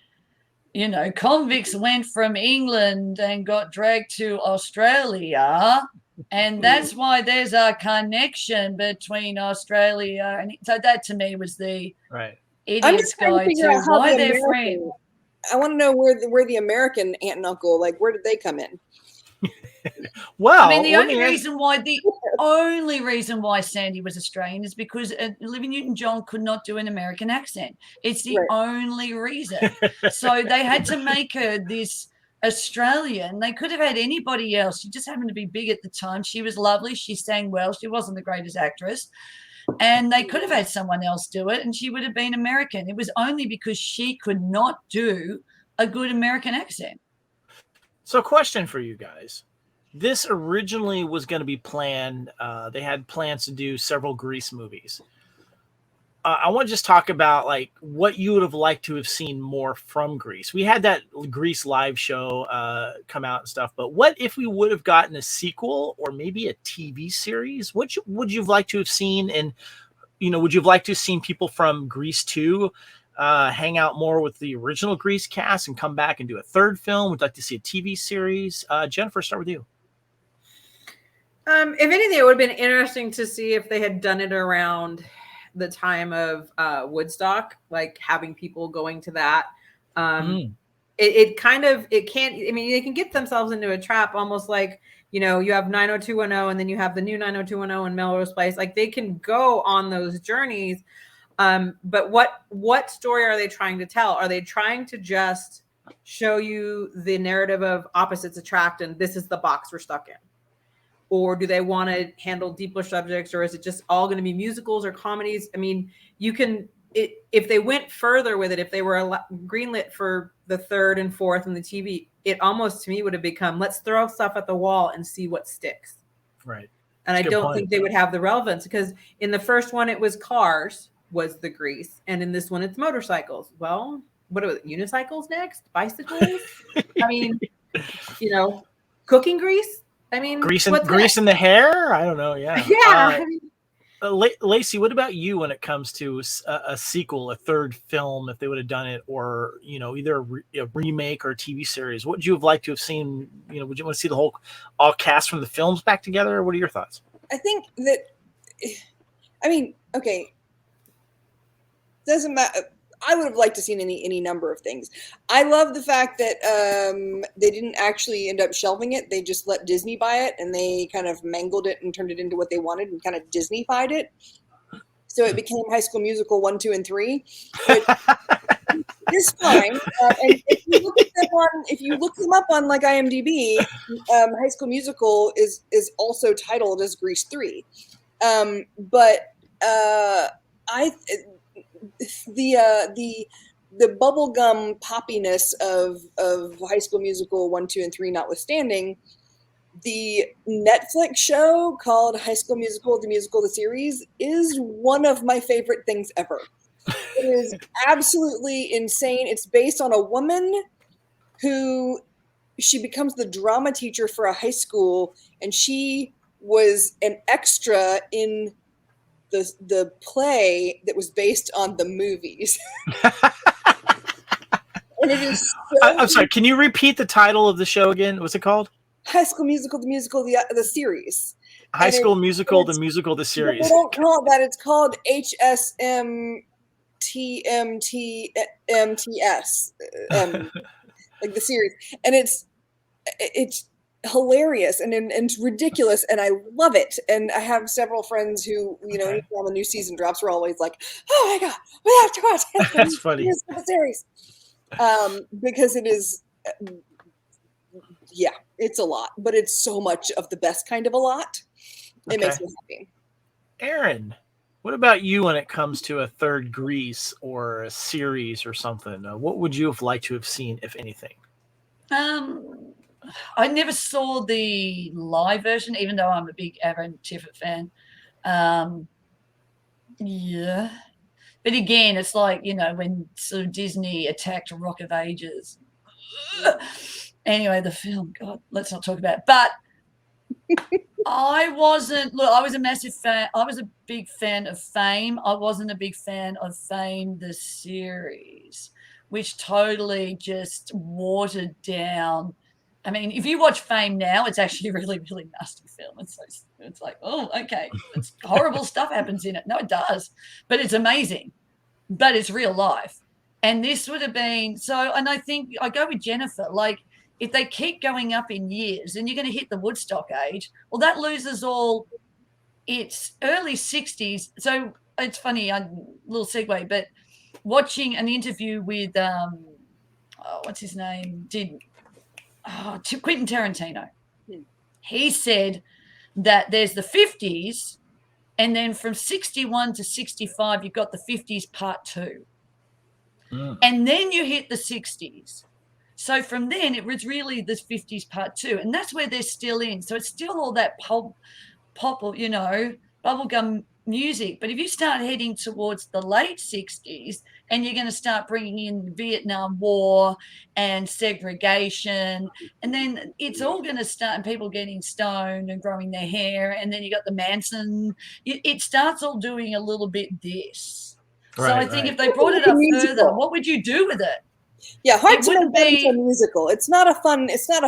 Speaker 2: Convicts went from England and got dragged to Australia, and that's why there's a connection between Australia and so that to me was the idiot's guide to why they're friends.
Speaker 4: I want to know where the American aunt and uncle, like, where did they come in?
Speaker 1: Well,
Speaker 2: I mean, the only reason why Sandy was Australian is because Olivia Newton-John could not do an American accent. It's the only reason. So they had to make her this Australian. They could have had anybody else. She just happened to be big at the time. She was lovely. She sang well. She wasn't the greatest actress. And they could have had someone else do it, and she would have been American. It was only because she could not do a good American accent.
Speaker 1: So, question for you guys. This originally was going to be planned. They had plans to do several Grease movies. I want to just talk about like what you would have liked to have seen more from Grease. We had that Grease live show come out and stuff, but what if we would have gotten a sequel or maybe a TV series? What would you have liked to have seen? And, would you have liked to have seen people from Grease 2 hang out more with the original Grease cast and come back and do a third film? Would you like to see a TV series? Jennifer, start with you.
Speaker 3: If anything, it would have been interesting to see if they had done it around the time of Woodstock, like having people going to that. They can get themselves into a trap, almost like, you have 90210 and then you have the new 90210 in Melrose Place. Like they can go on those journeys. But what story are they trying to tell? Are they trying to just show you the narrative of opposites attract and this is the box we're stuck in? Or do they want to handle deeper subjects, or is it just all going to be musicals or comedies? I mean, if they went further with it, if they were greenlit for the third and fourth and the TV, it almost to me would have become, let's throw stuff at the wall and see what sticks.
Speaker 1: Right.
Speaker 3: And I don't think they would have the relevance because in the first one, it was cars was the Grease. And in this one, it's motorcycles. Well, what are unicycles next? Bicycles? I mean, cooking grease? I mean,
Speaker 1: grease in the hair? I don't know. Yeah.
Speaker 3: Yeah.
Speaker 1: Lacey, what about you when it comes to a sequel, a third film, if they would have done it, or, either a remake or a TV series? What would you have liked to have seen? Would you want to see the all cast from the films back together? Or what are your thoughts?
Speaker 4: I think that, okay. Doesn't matter. I would have liked to seen any number of things. I love the fact that they didn't actually end up shelving it. They just let Disney buy it, and they kind of mangled it and turned it into what they wanted and kind of Disney-fied it. So it became High School Musical 1, 2, and 3. But it's fine. And if you look them up on like IMDb, High School Musical is also titled as Grease 3. The bubblegum poppiness of High School Musical 1, 2, and 3 notwithstanding, the Netflix show called High School Musical, the musical, the series is one of my favorite things ever. It is absolutely insane. It's based on a woman who she becomes the drama teacher for a high school, and she was an extra in the play that was based on the movies. And it is
Speaker 1: I'm sorry, can you repeat the title of the show again? What's it called?
Speaker 4: High School Musical, the musical, the series.
Speaker 1: High School Musical, the musical, the series.
Speaker 4: They don't call it that. It's called HSMTMTMTS, like the series. And it's hilarious and it's ridiculous, and I love it. And I have several friends who, anytime a new season drops, we're always like, "Oh my god, we have to watch it."
Speaker 1: That's funny.
Speaker 4: The series, because it is yeah, it's a lot, but it's so much of the best kind of a lot. It makes me happy.
Speaker 1: Aaron, what about you when it comes to a third Grease or a series or something? What would you have liked to have seen, if anything?
Speaker 2: I never saw the live version, even though I'm a big Aaron Tiffett fan. Yeah. But again, it's like, when sort of Disney attacked Rock of Ages. Anyway, the film, God, let's not talk about it. But I was a massive fan. I was a big fan of Fame. I wasn't a big fan of Fame, the series, which totally just watered down. I mean, if you watch Fame now, it's actually a really, really nasty film. It's like, oh, okay, it's horrible stuff happens in it. No, it does, but it's amazing. But it's real life. And this would have been so. And I think I go with Jennifer. Like, if they keep going up in years, and you're going to hit the Woodstock age, well, that loses all its early 60s. So it's funny, a little segue, but watching an interview with what's his name? Quentin Tarantino. He said that there's the 50s, and then from 61 to 65, you've got the 50s part 2. And then you hit the 60s. So from then, it was really this 50s part 2. And that's where they're still in. So it's still all that pop, bubblegum music. But if you start heading towards the late 60s, and you're going to start bringing in the Vietnam War and segregation, and then it's all going to start, and people getting stoned and growing their hair, and then you got the Manson. It starts all doing a little bit this. Right, so I think if they brought it up further, what would you do with it?
Speaker 4: Yeah, hard to make that into a musical. It's not a fun topic.
Speaker 2: It's not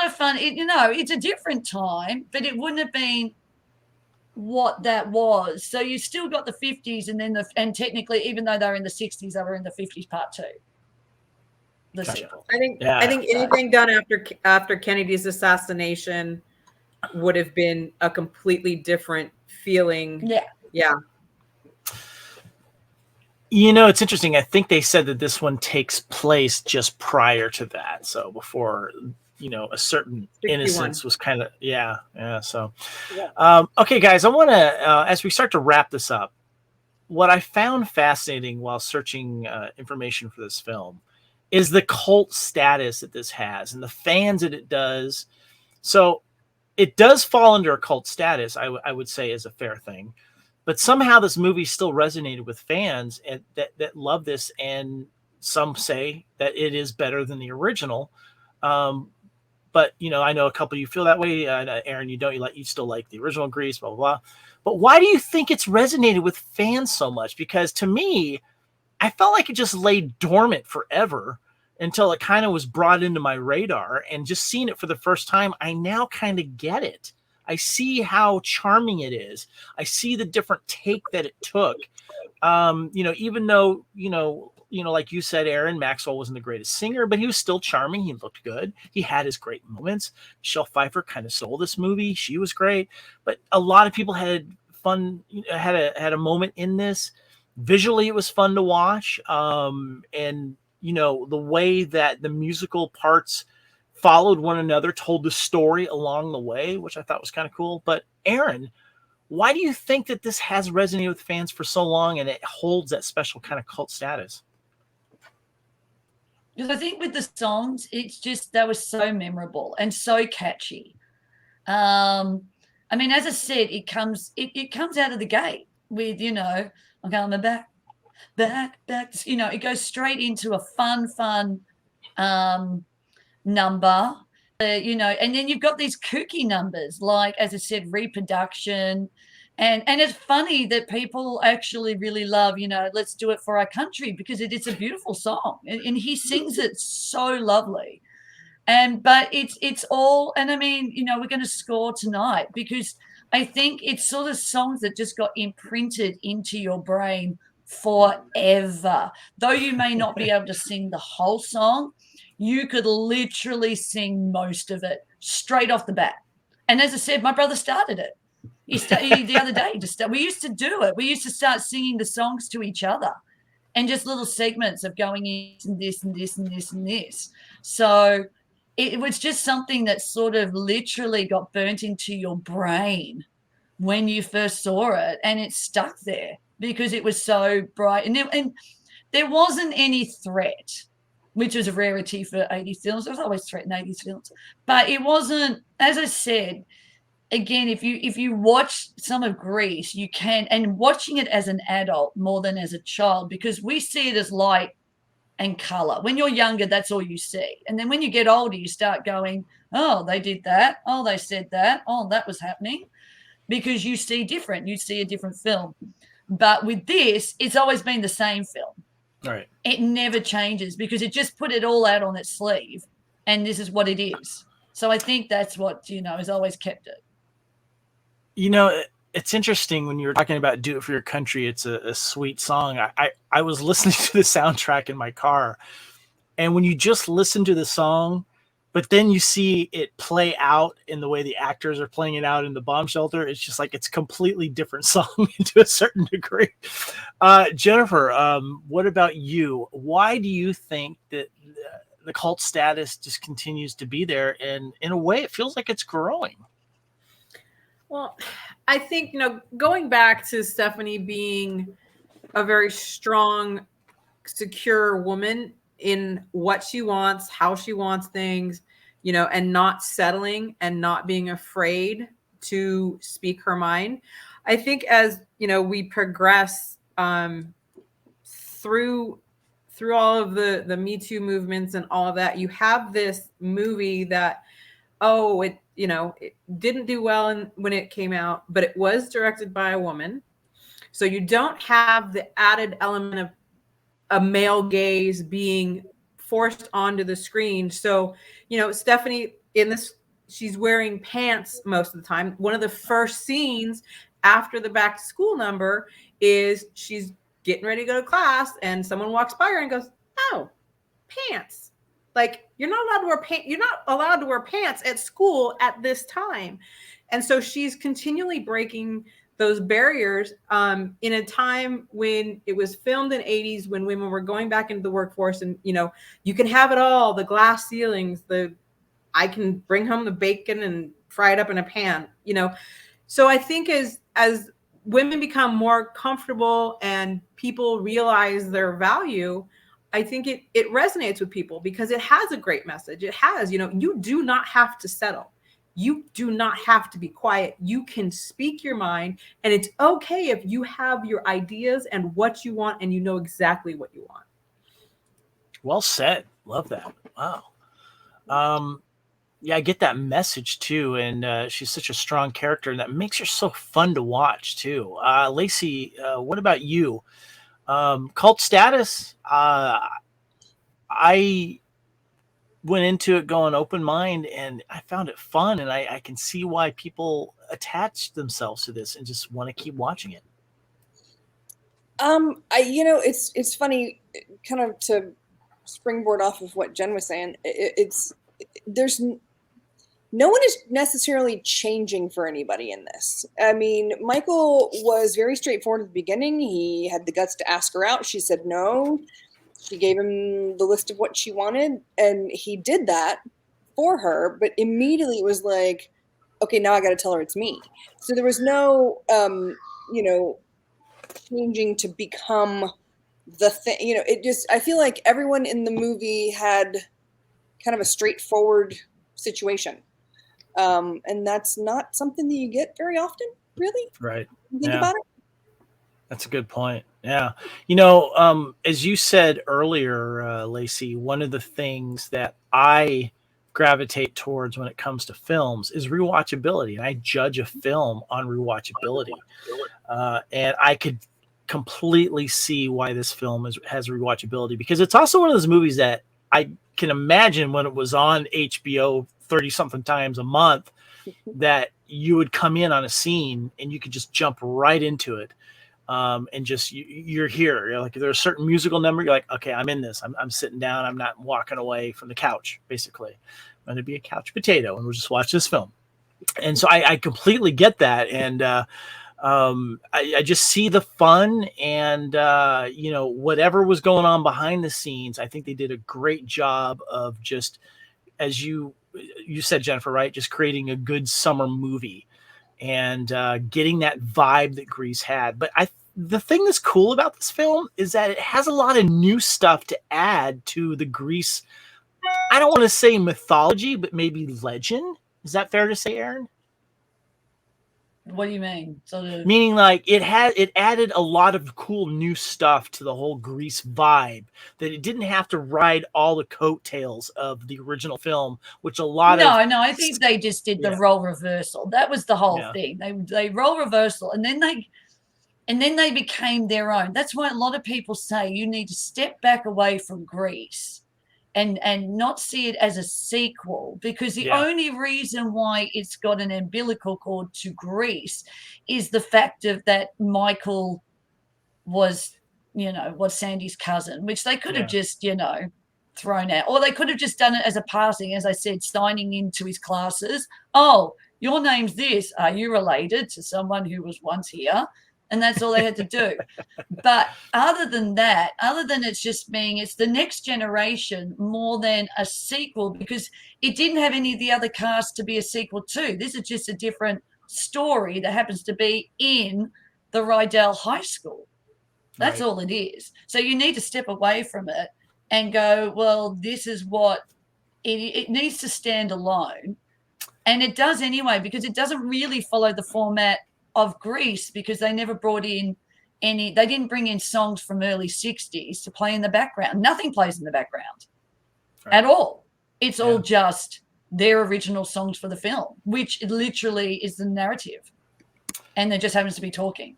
Speaker 2: a fun. It's a different time, but it wouldn't have been what that was. So you still got the 50s, and technically, even though they were in the 60s, they were in the 50s part 2. The sequel.
Speaker 3: I think anything done after Kennedy's assassination would have been a completely different feeling. Yeah.
Speaker 1: It's interesting. I think they said that this one takes place just prior to that. So before, a certain 61. Innocence was kind of, yeah. So, okay, guys, I want to, as we start to wrap this up, what I found fascinating while searching information for this film is the cult status that this has and the fans that it does. So it does fall under a cult status, I would say, is a fair thing. But somehow this movie still resonated with fans and that love this, and some say that it is better than the original. But I know a couple of you feel that way. Aaron, you don't. You still like the original Grease, blah blah blah. But why do you think it's resonated with fans so much? Because to me, I felt like it just lay dormant forever until it kind of was brought into my radar, and just seeing it for the first time, I now kind of get it. I see how charming it is. I see the different take that it took. Even though, like you said, Aaron, Maxwell wasn't the greatest singer, but he was still charming. He looked good. He had his great moments. Michelle Pfeiffer kind of sold this movie. She was great. But a lot of people had fun, had a moment in this. Visually, it was fun to watch. And, the way that the musical parts followed one another, told the story along the way, which I thought was kind of cool. But Aaron, why do you think that this has resonated with fans for so long and it holds that special kind of cult status?
Speaker 2: Because I think with the songs, it's just, they were so memorable and so catchy. As I said, it comes out of the gate with, I'm coming back. It goes straight into a fun number, and then you've got these kooky numbers, like, as I said, Reproduction. And it's funny that people actually really love, Let's Do It For Our Country, because it is a beautiful song, and he sings it so lovely. But it's all, and we're going to score tonight, because I think it's sort of songs that just got imprinted into your brain forever. Though you may not be able to sing the whole song, you could literally sing most of it straight off the bat. And as I said, my brother started it. He the other day. We used to do it. We used to start singing the songs to each other, and just little segments of going into this and this and this and this. So it was just something that sort of literally got burnt into your brain when you first saw it, and it stuck there because it was so bright, and there wasn't any threat, which was a rarity for 80s films. There was always threat in 80s films, but it wasn't, as I said, again, if you watch some of Grease, you can, and watching it as an adult more than as a child, because we see it as light and color. When you're younger, that's all you see. And then when you get older, you start going, oh, they did that. Oh, they said that. Oh, that was happening. Because you see different. You see a different film. But with this, it's always been the same film.
Speaker 1: Right.
Speaker 2: It never changes because it just put it all out on its sleeve. And this is what it is. So I think that's what, has always kept it.
Speaker 1: It's interesting when you're talking about Do It For Your Country. It's a sweet song. I was listening to the soundtrack in my car, and when you just listen to the song, but then you see it play out in the way the actors are playing it out in the bomb shelter, it's just like it's a completely different song to a certain degree. Jennifer, what about you? Why do you think that the cult status just continues to be there, and in a way it feels like it's growing?
Speaker 3: Well, I think, going back to Stephanie being a very strong, secure woman in what she wants, how she wants things, and not settling and not being afraid to speak her mind. I think as, we progress through all of the Me Too movements and all of that, you have this movie that, it didn't do well when it came out, but it was directed by a woman. So you don't have the added element of a male gaze being forced onto the screen. So, Stephanie in this, she's wearing pants most of the time. One of the first scenes after the back to school number is she's getting ready to go to class and someone walks by her and goes, "Oh, pants." Like, you're not allowed to wear pants. You're not allowed to wear pants at school at this time. And so she's continually breaking those barriers in a time when it was filmed in 80s, when women were going back into the workforce, and, you can have it all, the glass ceilings, I can bring home the bacon and fry it up in a pan, So I think as women become more comfortable and people realize their value, I think it resonates with people because it has a great message. It has, you do not have to settle. You do not have to be quiet. You can speak your mind, and it's okay if you have your ideas and what you want and you know exactly what you want.
Speaker 1: Well said. Love that. Wow. Yeah, I get that message too. And she's such a strong character, and that makes her so fun to watch too. Lacey, what about you? Cult status. I went into it going open mind, and I found it fun, and I can see why people attach themselves to this and just want to keep watching it.
Speaker 4: It's funny, kind of to springboard off of what Jen was saying. No one is necessarily changing for anybody in this. I mean, Michael was very straightforward at the beginning. He had the guts to ask her out. She said no. She gave him the list of what she wanted, and he did that for her. But immediately it was like, okay, now I got to tell her it's me. So there was no, changing to become the thing. I feel like everyone in the movie had kind of a straightforward situation. And that's not something that you get very often, really.
Speaker 1: Right.
Speaker 4: Think about it.
Speaker 1: That's a good point. Yeah. As you said earlier, Lacey, one of the things that I gravitate towards when it comes to films is rewatchability. And I judge a film on rewatchability. And I could completely see why this film has rewatchability, because it's also one of those movies that I can imagine when it was on HBO 30-something times a month, that you would come in on a scene and you could just jump right into it. And just you're here. You're like, there's a certain musical number. You're like, okay, I'm in this. I'm sitting down. I'm not walking away from the couch. Basically, I'm going to be a couch potato, and we'll just watch this film. And so I completely get that, and I just see the fun, and whatever was going on behind the scenes. I think they did a great job of just as you said, Jennifer, right? Just creating a good summer movie and getting that vibe that Grease had. But the thing that's cool about this film is that it has a lot of new stuff to add to the Grease. I don't want to say mythology, but maybe legend. Is that fair to say, Aaron?
Speaker 2: What do you mean?
Speaker 1: Meaning like it added a lot of cool new stuff to the whole Grease vibe that it didn't have to ride all the coattails of the original film, which a lot
Speaker 2: of... No, I think they just did the role reversal. That was the whole thing. They role reversal and then they became their own. That's why a lot of people say you need to step back away from Grease and not see it as a sequel, because the only reason why it's got an umbilical cord to Grease is the fact of that Michael was Sandy's cousin, which they could have just, thrown out, or they could have just done it as a passing, as I said, signing into his classes. Oh, your name's this. Are you related to someone who was once here? And that's all they had to do. But other than that, it's the next generation more than a sequel, because it didn't have any of the other cast to be a sequel to. This is just a different story that happens to be in the Rydell High School. That's all it is. So you need to step away from it and go, well, this is what it needs to stand alone. And it does anyway, because it doesn't really follow the format of Grease, because they never brought in they didn't bring in songs from early 60s to play in the background. Nothing plays in the background at all. It's all just their original songs for the film, which literally is the narrative. And there just happens to be talking.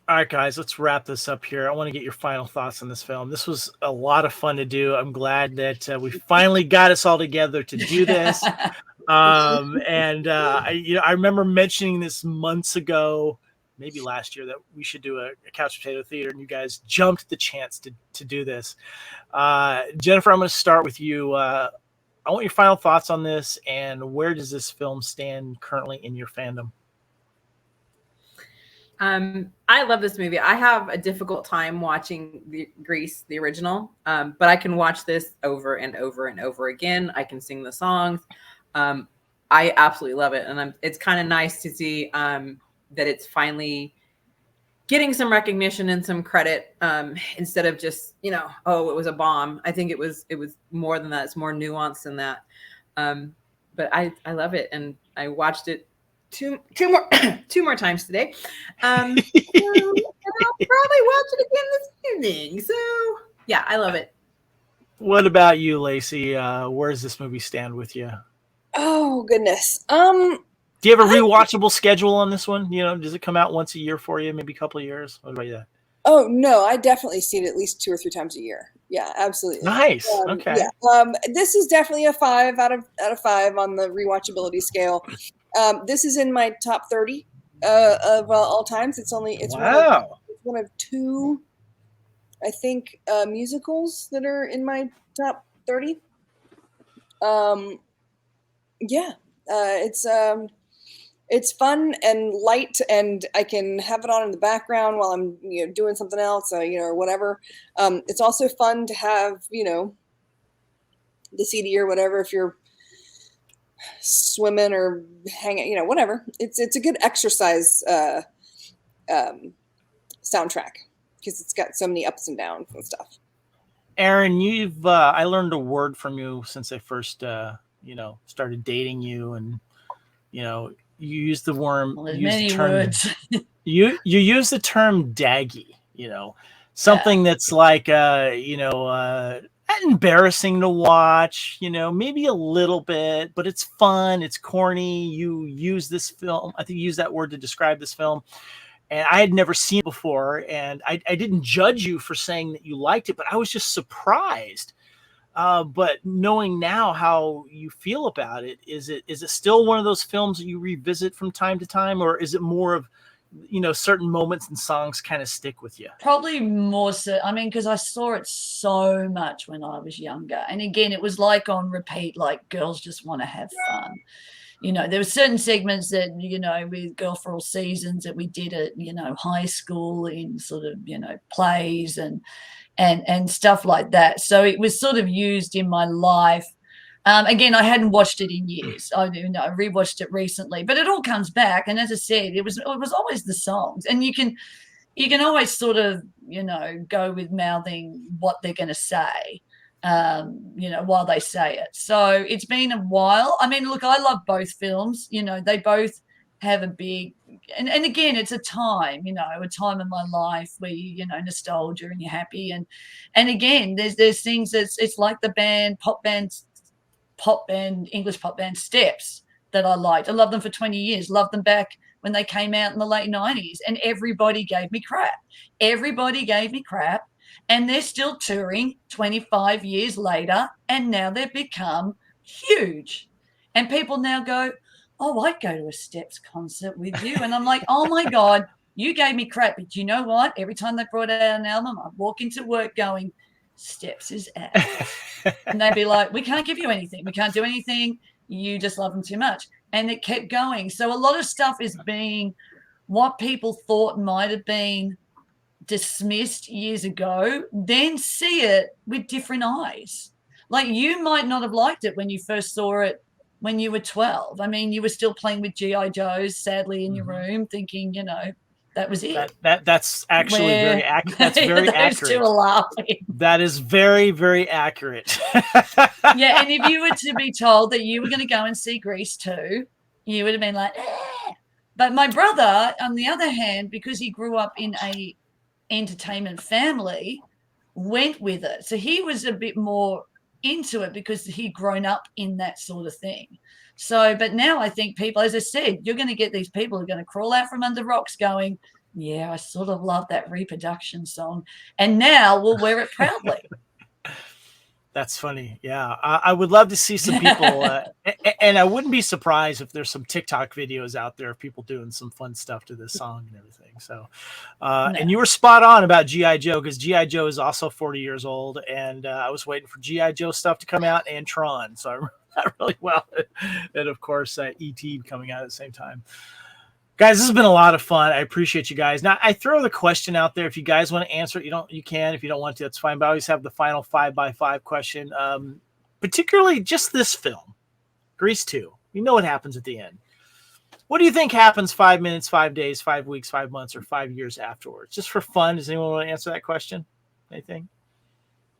Speaker 1: All right, guys, let's wrap this up here. I want to get your final thoughts on this film. This was a lot of fun to do. I'm glad that we finally got us all together to do this. I remember mentioning this months ago, maybe last year, that we should do a couch potato theater, and you guys jumped the chance to do this. Jennifer, I'm going to start with you. I want your final thoughts on this, and where does this film stand currently in your fandom?
Speaker 3: I love this movie. I have a difficult time watching Grease, the original, but I can watch this over and over and over again. I can sing the songs. I absolutely love it. And it's kind of nice to see that it's finally getting some recognition and some credit, instead of just, oh, it was a bomb. I think it was more than that. It's more nuanced than that. But I love it. And I watched it two more times today. And I'll probably watch it again this evening. So yeah, I love it.
Speaker 1: What about you, Lacey? Where does this movie stand with you?
Speaker 4: Oh goodness.
Speaker 1: Do you have a rewatchable schedule on this one? Does it come out once a year for you? Maybe a couple of years? What about that?
Speaker 4: Oh no, I definitely see it at least 2 or 3 times a year. Yeah, absolutely.
Speaker 1: Nice. Okay.
Speaker 4: Yeah. This is definitely a 5 out of 5 on the rewatchability scale. This is in my top 30 of all times. It's
Speaker 1: wow.
Speaker 4: one of 2, I think, musicals that are in my top 30. It's fun and light, and I can have it on in the background while I'm doing something else, or whatever. It's also fun to have the CD or whatever if you're swimming or hanging, whatever. It's a good exercise soundtrack because it's got so many ups and downs and stuff.
Speaker 1: Aaron, I learned a word from you since I first started dating you, and you use the term.
Speaker 2: Well, there's many words.
Speaker 1: you use the term daggy. Something that's like embarrassing to watch. Maybe a little bit, but it's fun. It's corny. You use this film. I think you use that word to describe this film. And I had never seen it before, and I didn't judge you for saying that you liked it, but I was just surprised. But knowing now how you feel about it, is it still one of those films that you revisit from time to time, or is it more of, certain moments and songs kind of stick with you?
Speaker 2: Probably more so. I mean, because I saw it so much when I was younger. And again, it was like on repeat, like Girls Just Want to Have Fun. There were certain segments that, with Girl for All Seasons that we did at, high school in sort of, plays and stuff like that. So it was sort of used in my life Again, I hadn't watched it in years. I rewatched it recently, but it all comes back. And as I said, it was always the songs, and you can always sort of, go with mouthing what they're going to say, while they say it. So it's been a while. I mean, look, I love both films. They both have a big, and again, it's a time, a time in my life where nostalgia and you're happy. And again, there's things it's like the English pop band Steps that I liked. I loved them for 20 years, loved them back when they came out in the late 90s, and everybody gave me crap. And they're still touring 25 years later, and now they've become huge. And people now go, oh, I'd go to a Steps concert with you. And I'm like, oh my God, you gave me crap. But you know what? Every time they brought out an album, I'd walk into work going, Steps is out. And they'd be like, we can't give you anything. We can't do anything. You just love them too much. And it kept going. So a lot of stuff is being what people thought might have been dismissed years ago, then see it with different eyes. Like, you might not have liked it when you first saw it when you were 12. I mean, you were still playing with G.I. Joes, sadly, in your room, thinking, that was it.
Speaker 1: That's actually very accurate. That's very
Speaker 2: those
Speaker 1: accurate.
Speaker 2: Two are laughing.
Speaker 1: That is very, very accurate.
Speaker 2: Yeah, and if you were to be told that you were going to go and see Grease 2, you would have been like, eh. But my brother, on the other hand, because he grew up in a entertainment family, went with it. So he was a bit more into it because he'd grown up in that sort of thing. So, but now I think people, as I said, you're going to get these people who are going to crawl out from under rocks going, yeah, I sort of love that Reproduction song. And now we'll wear it proudly.
Speaker 1: That's funny. Yeah. I would love to see some people, and I wouldn't be surprised if there's some TikTok videos out there of people doing some fun stuff to this song and everything. So, and you were spot on about G.I. Joe, because G.I. Joe is also 40 years old, and I was waiting for G.I. Joe stuff to come out and Tron. So I remember that really well. And of course, E.T. coming out at the same time. Guys, this has been a lot of fun. I appreciate you guys. Now, I throw the question out there. If you guys want to answer it, you can. If you don't want to, that's fine. But I always have the final 5x5 question, particularly just this film, Grease 2. You know what happens at the end. What do you think happens 5 minutes, 5 days, 5 weeks, 5 months, or 5 years afterwards? Just for fun. Does anyone want to answer that question? Anything?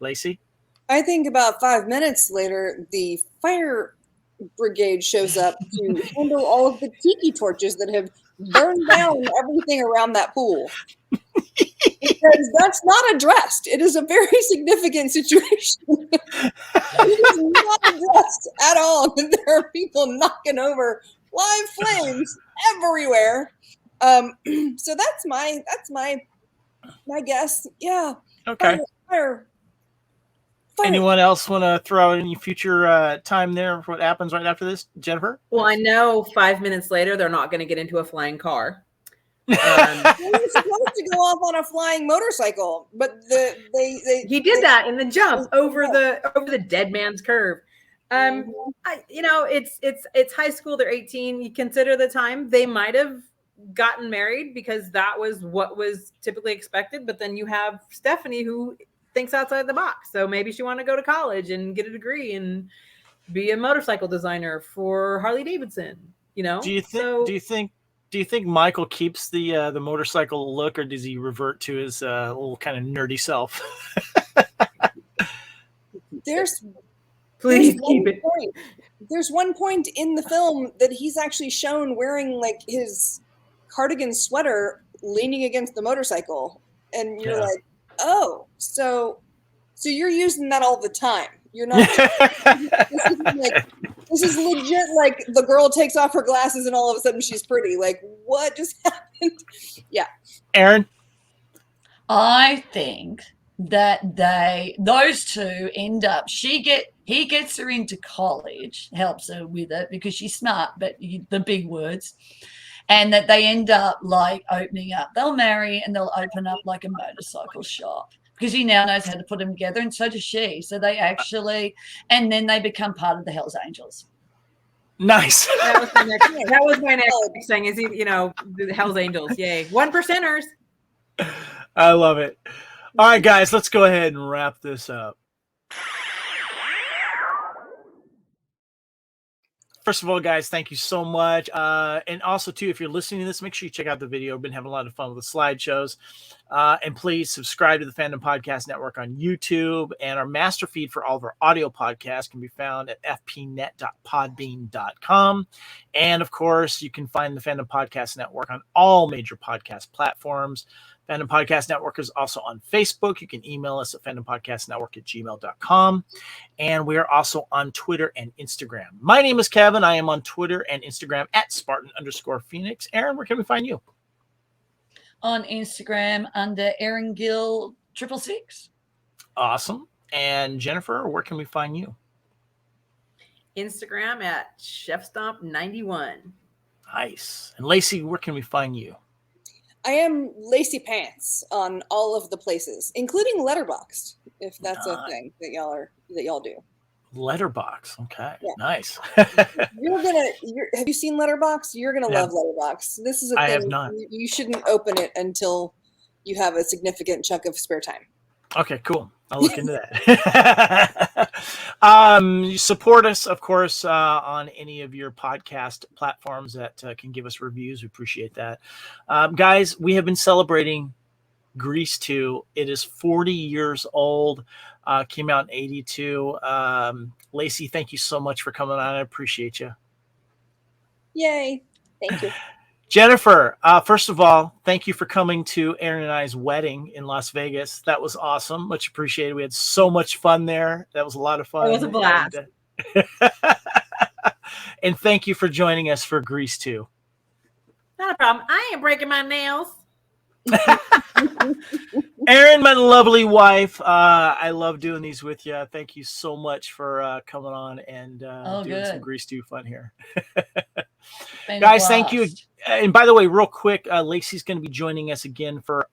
Speaker 1: Lacey?
Speaker 4: I think about 5 minutes later, the fire brigade shows up to handle all of the tiki torches that have burned down everything around that pool. Because that's not addressed. It is a very significant situation. It is not addressed at all. There are people knocking over live flames everywhere. So that's my guess. Yeah.
Speaker 1: Okay.
Speaker 4: Fire.
Speaker 1: Anyone else want to throw out any future time there for what happens right after this? Jennifer?
Speaker 3: Well, I know 5 minutes later, they're not going to get into a flying car.
Speaker 4: He was supposed to go off on a flying motorcycle, but
Speaker 3: he did that in the jump over the dead man's curve. It's high school. They're 18. You consider the time they might have gotten married because that was what was typically expected. But then you have Stephanie who thinks outside the box. So maybe she wanted to go to college and get a degree and be a motorcycle designer for Harley Davidson.
Speaker 1: Do you think Michael keeps the motorcycle look, or does he revert to his little kind of nerdy self?
Speaker 4: There's one point in the film that he's actually shown wearing like his cardigan sweater leaning against the motorcycle, and you're like, oh, so you're using that all the time. You're not. This is legit. Like, the girl takes off her glasses and all of a sudden she's pretty. Like, what just happened? Yeah.
Speaker 1: Aaron?
Speaker 2: I think that those two end up. He gets her into college, helps her with it because she's smart, but the big words. And that they end up like opening up. They'll marry and they'll open up like a motorcycle shop because he now knows how to put them together, and so does she. So they actually, and then they become part of the Hells Angels.
Speaker 1: Nice.
Speaker 3: That was my next thing. Is the Hells Angels? Yay, 1%ers.
Speaker 1: I love it. All right, guys, let's go ahead and wrap this up. First of all, guys, thank you so much. And also, too, if you're listening to this, make sure you check out the video. We've been having a lot of fun with the slideshows. And please subscribe to the Fandom Podcast Network on YouTube. And our master feed for all of our audio podcasts can be found at fpnet.podbean.com. And, of course, you can find the Fandom Podcast Network on all major podcast platforms. Fandom Podcast Network is also on Facebook. You can email us at fandompodcastnetwork@gmail.com. And we are also on Twitter and Instagram. My name is Kevin. I am on Twitter and Instagram at Spartan_Phoenix. Aaron, where can we find you?
Speaker 2: On Instagram under Aaron Gill 666.
Speaker 1: Awesome. And Jennifer, where can we find you?
Speaker 3: Instagram at ChefStomp91.
Speaker 1: Nice. And Lacey, where can we find you?
Speaker 4: I am Lacy Pants on all of the places, including Letterboxd, if that's a thing that y'all do.
Speaker 1: Letterbox. Okay. Yeah. Nice.
Speaker 4: Have you seen Letterbox? You're gonna love Letterbox. This is a thing.
Speaker 1: I have not.
Speaker 4: You shouldn't open it until you have a significant chunk of spare time.
Speaker 1: Okay, cool. I'll look into that. Support us, of course, on any of your podcast platforms that can give us reviews. We appreciate that. Guys, we have been celebrating Grease 2. It is 40 years old. Came out in 82. Lacey, thank you so much for coming on. I appreciate you.
Speaker 4: Yay. Thank you.
Speaker 1: Jennifer, first of all, thank you for coming to Aaron and I's wedding in Las Vegas. That was awesome. Much appreciated. We had so much fun there. That was a lot of fun.
Speaker 3: It was a blast.
Speaker 1: And thank you for joining us for Grease 2.
Speaker 3: Not a problem. I ain't breaking my nails.
Speaker 1: Aaron, my lovely wife, I love doing these with you. Thank you so much for coming on and doing some Grease 2 fun here. Guys, thank you. And by the way, real quick, Lacey's going to be joining us again for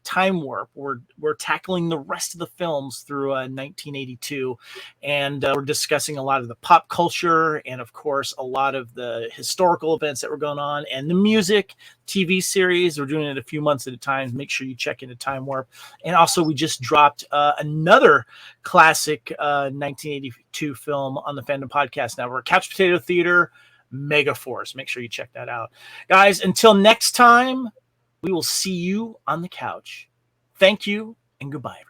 Speaker 1: Time Warp. We're tackling the rest of the films through 1982, and we're discussing a lot of the pop culture and, of course, a lot of the historical events that were going on and the music, TV series. We're doing it a few months at a time. Make sure you check into Time Warp. And also, we just dropped another classic 1982 film on the Fandom Podcast Network, Couch Potato Theater, Mega Force. Make sure you check that out. Guys, until next time, we will see you on the couch. Thank you and goodbye, everybody.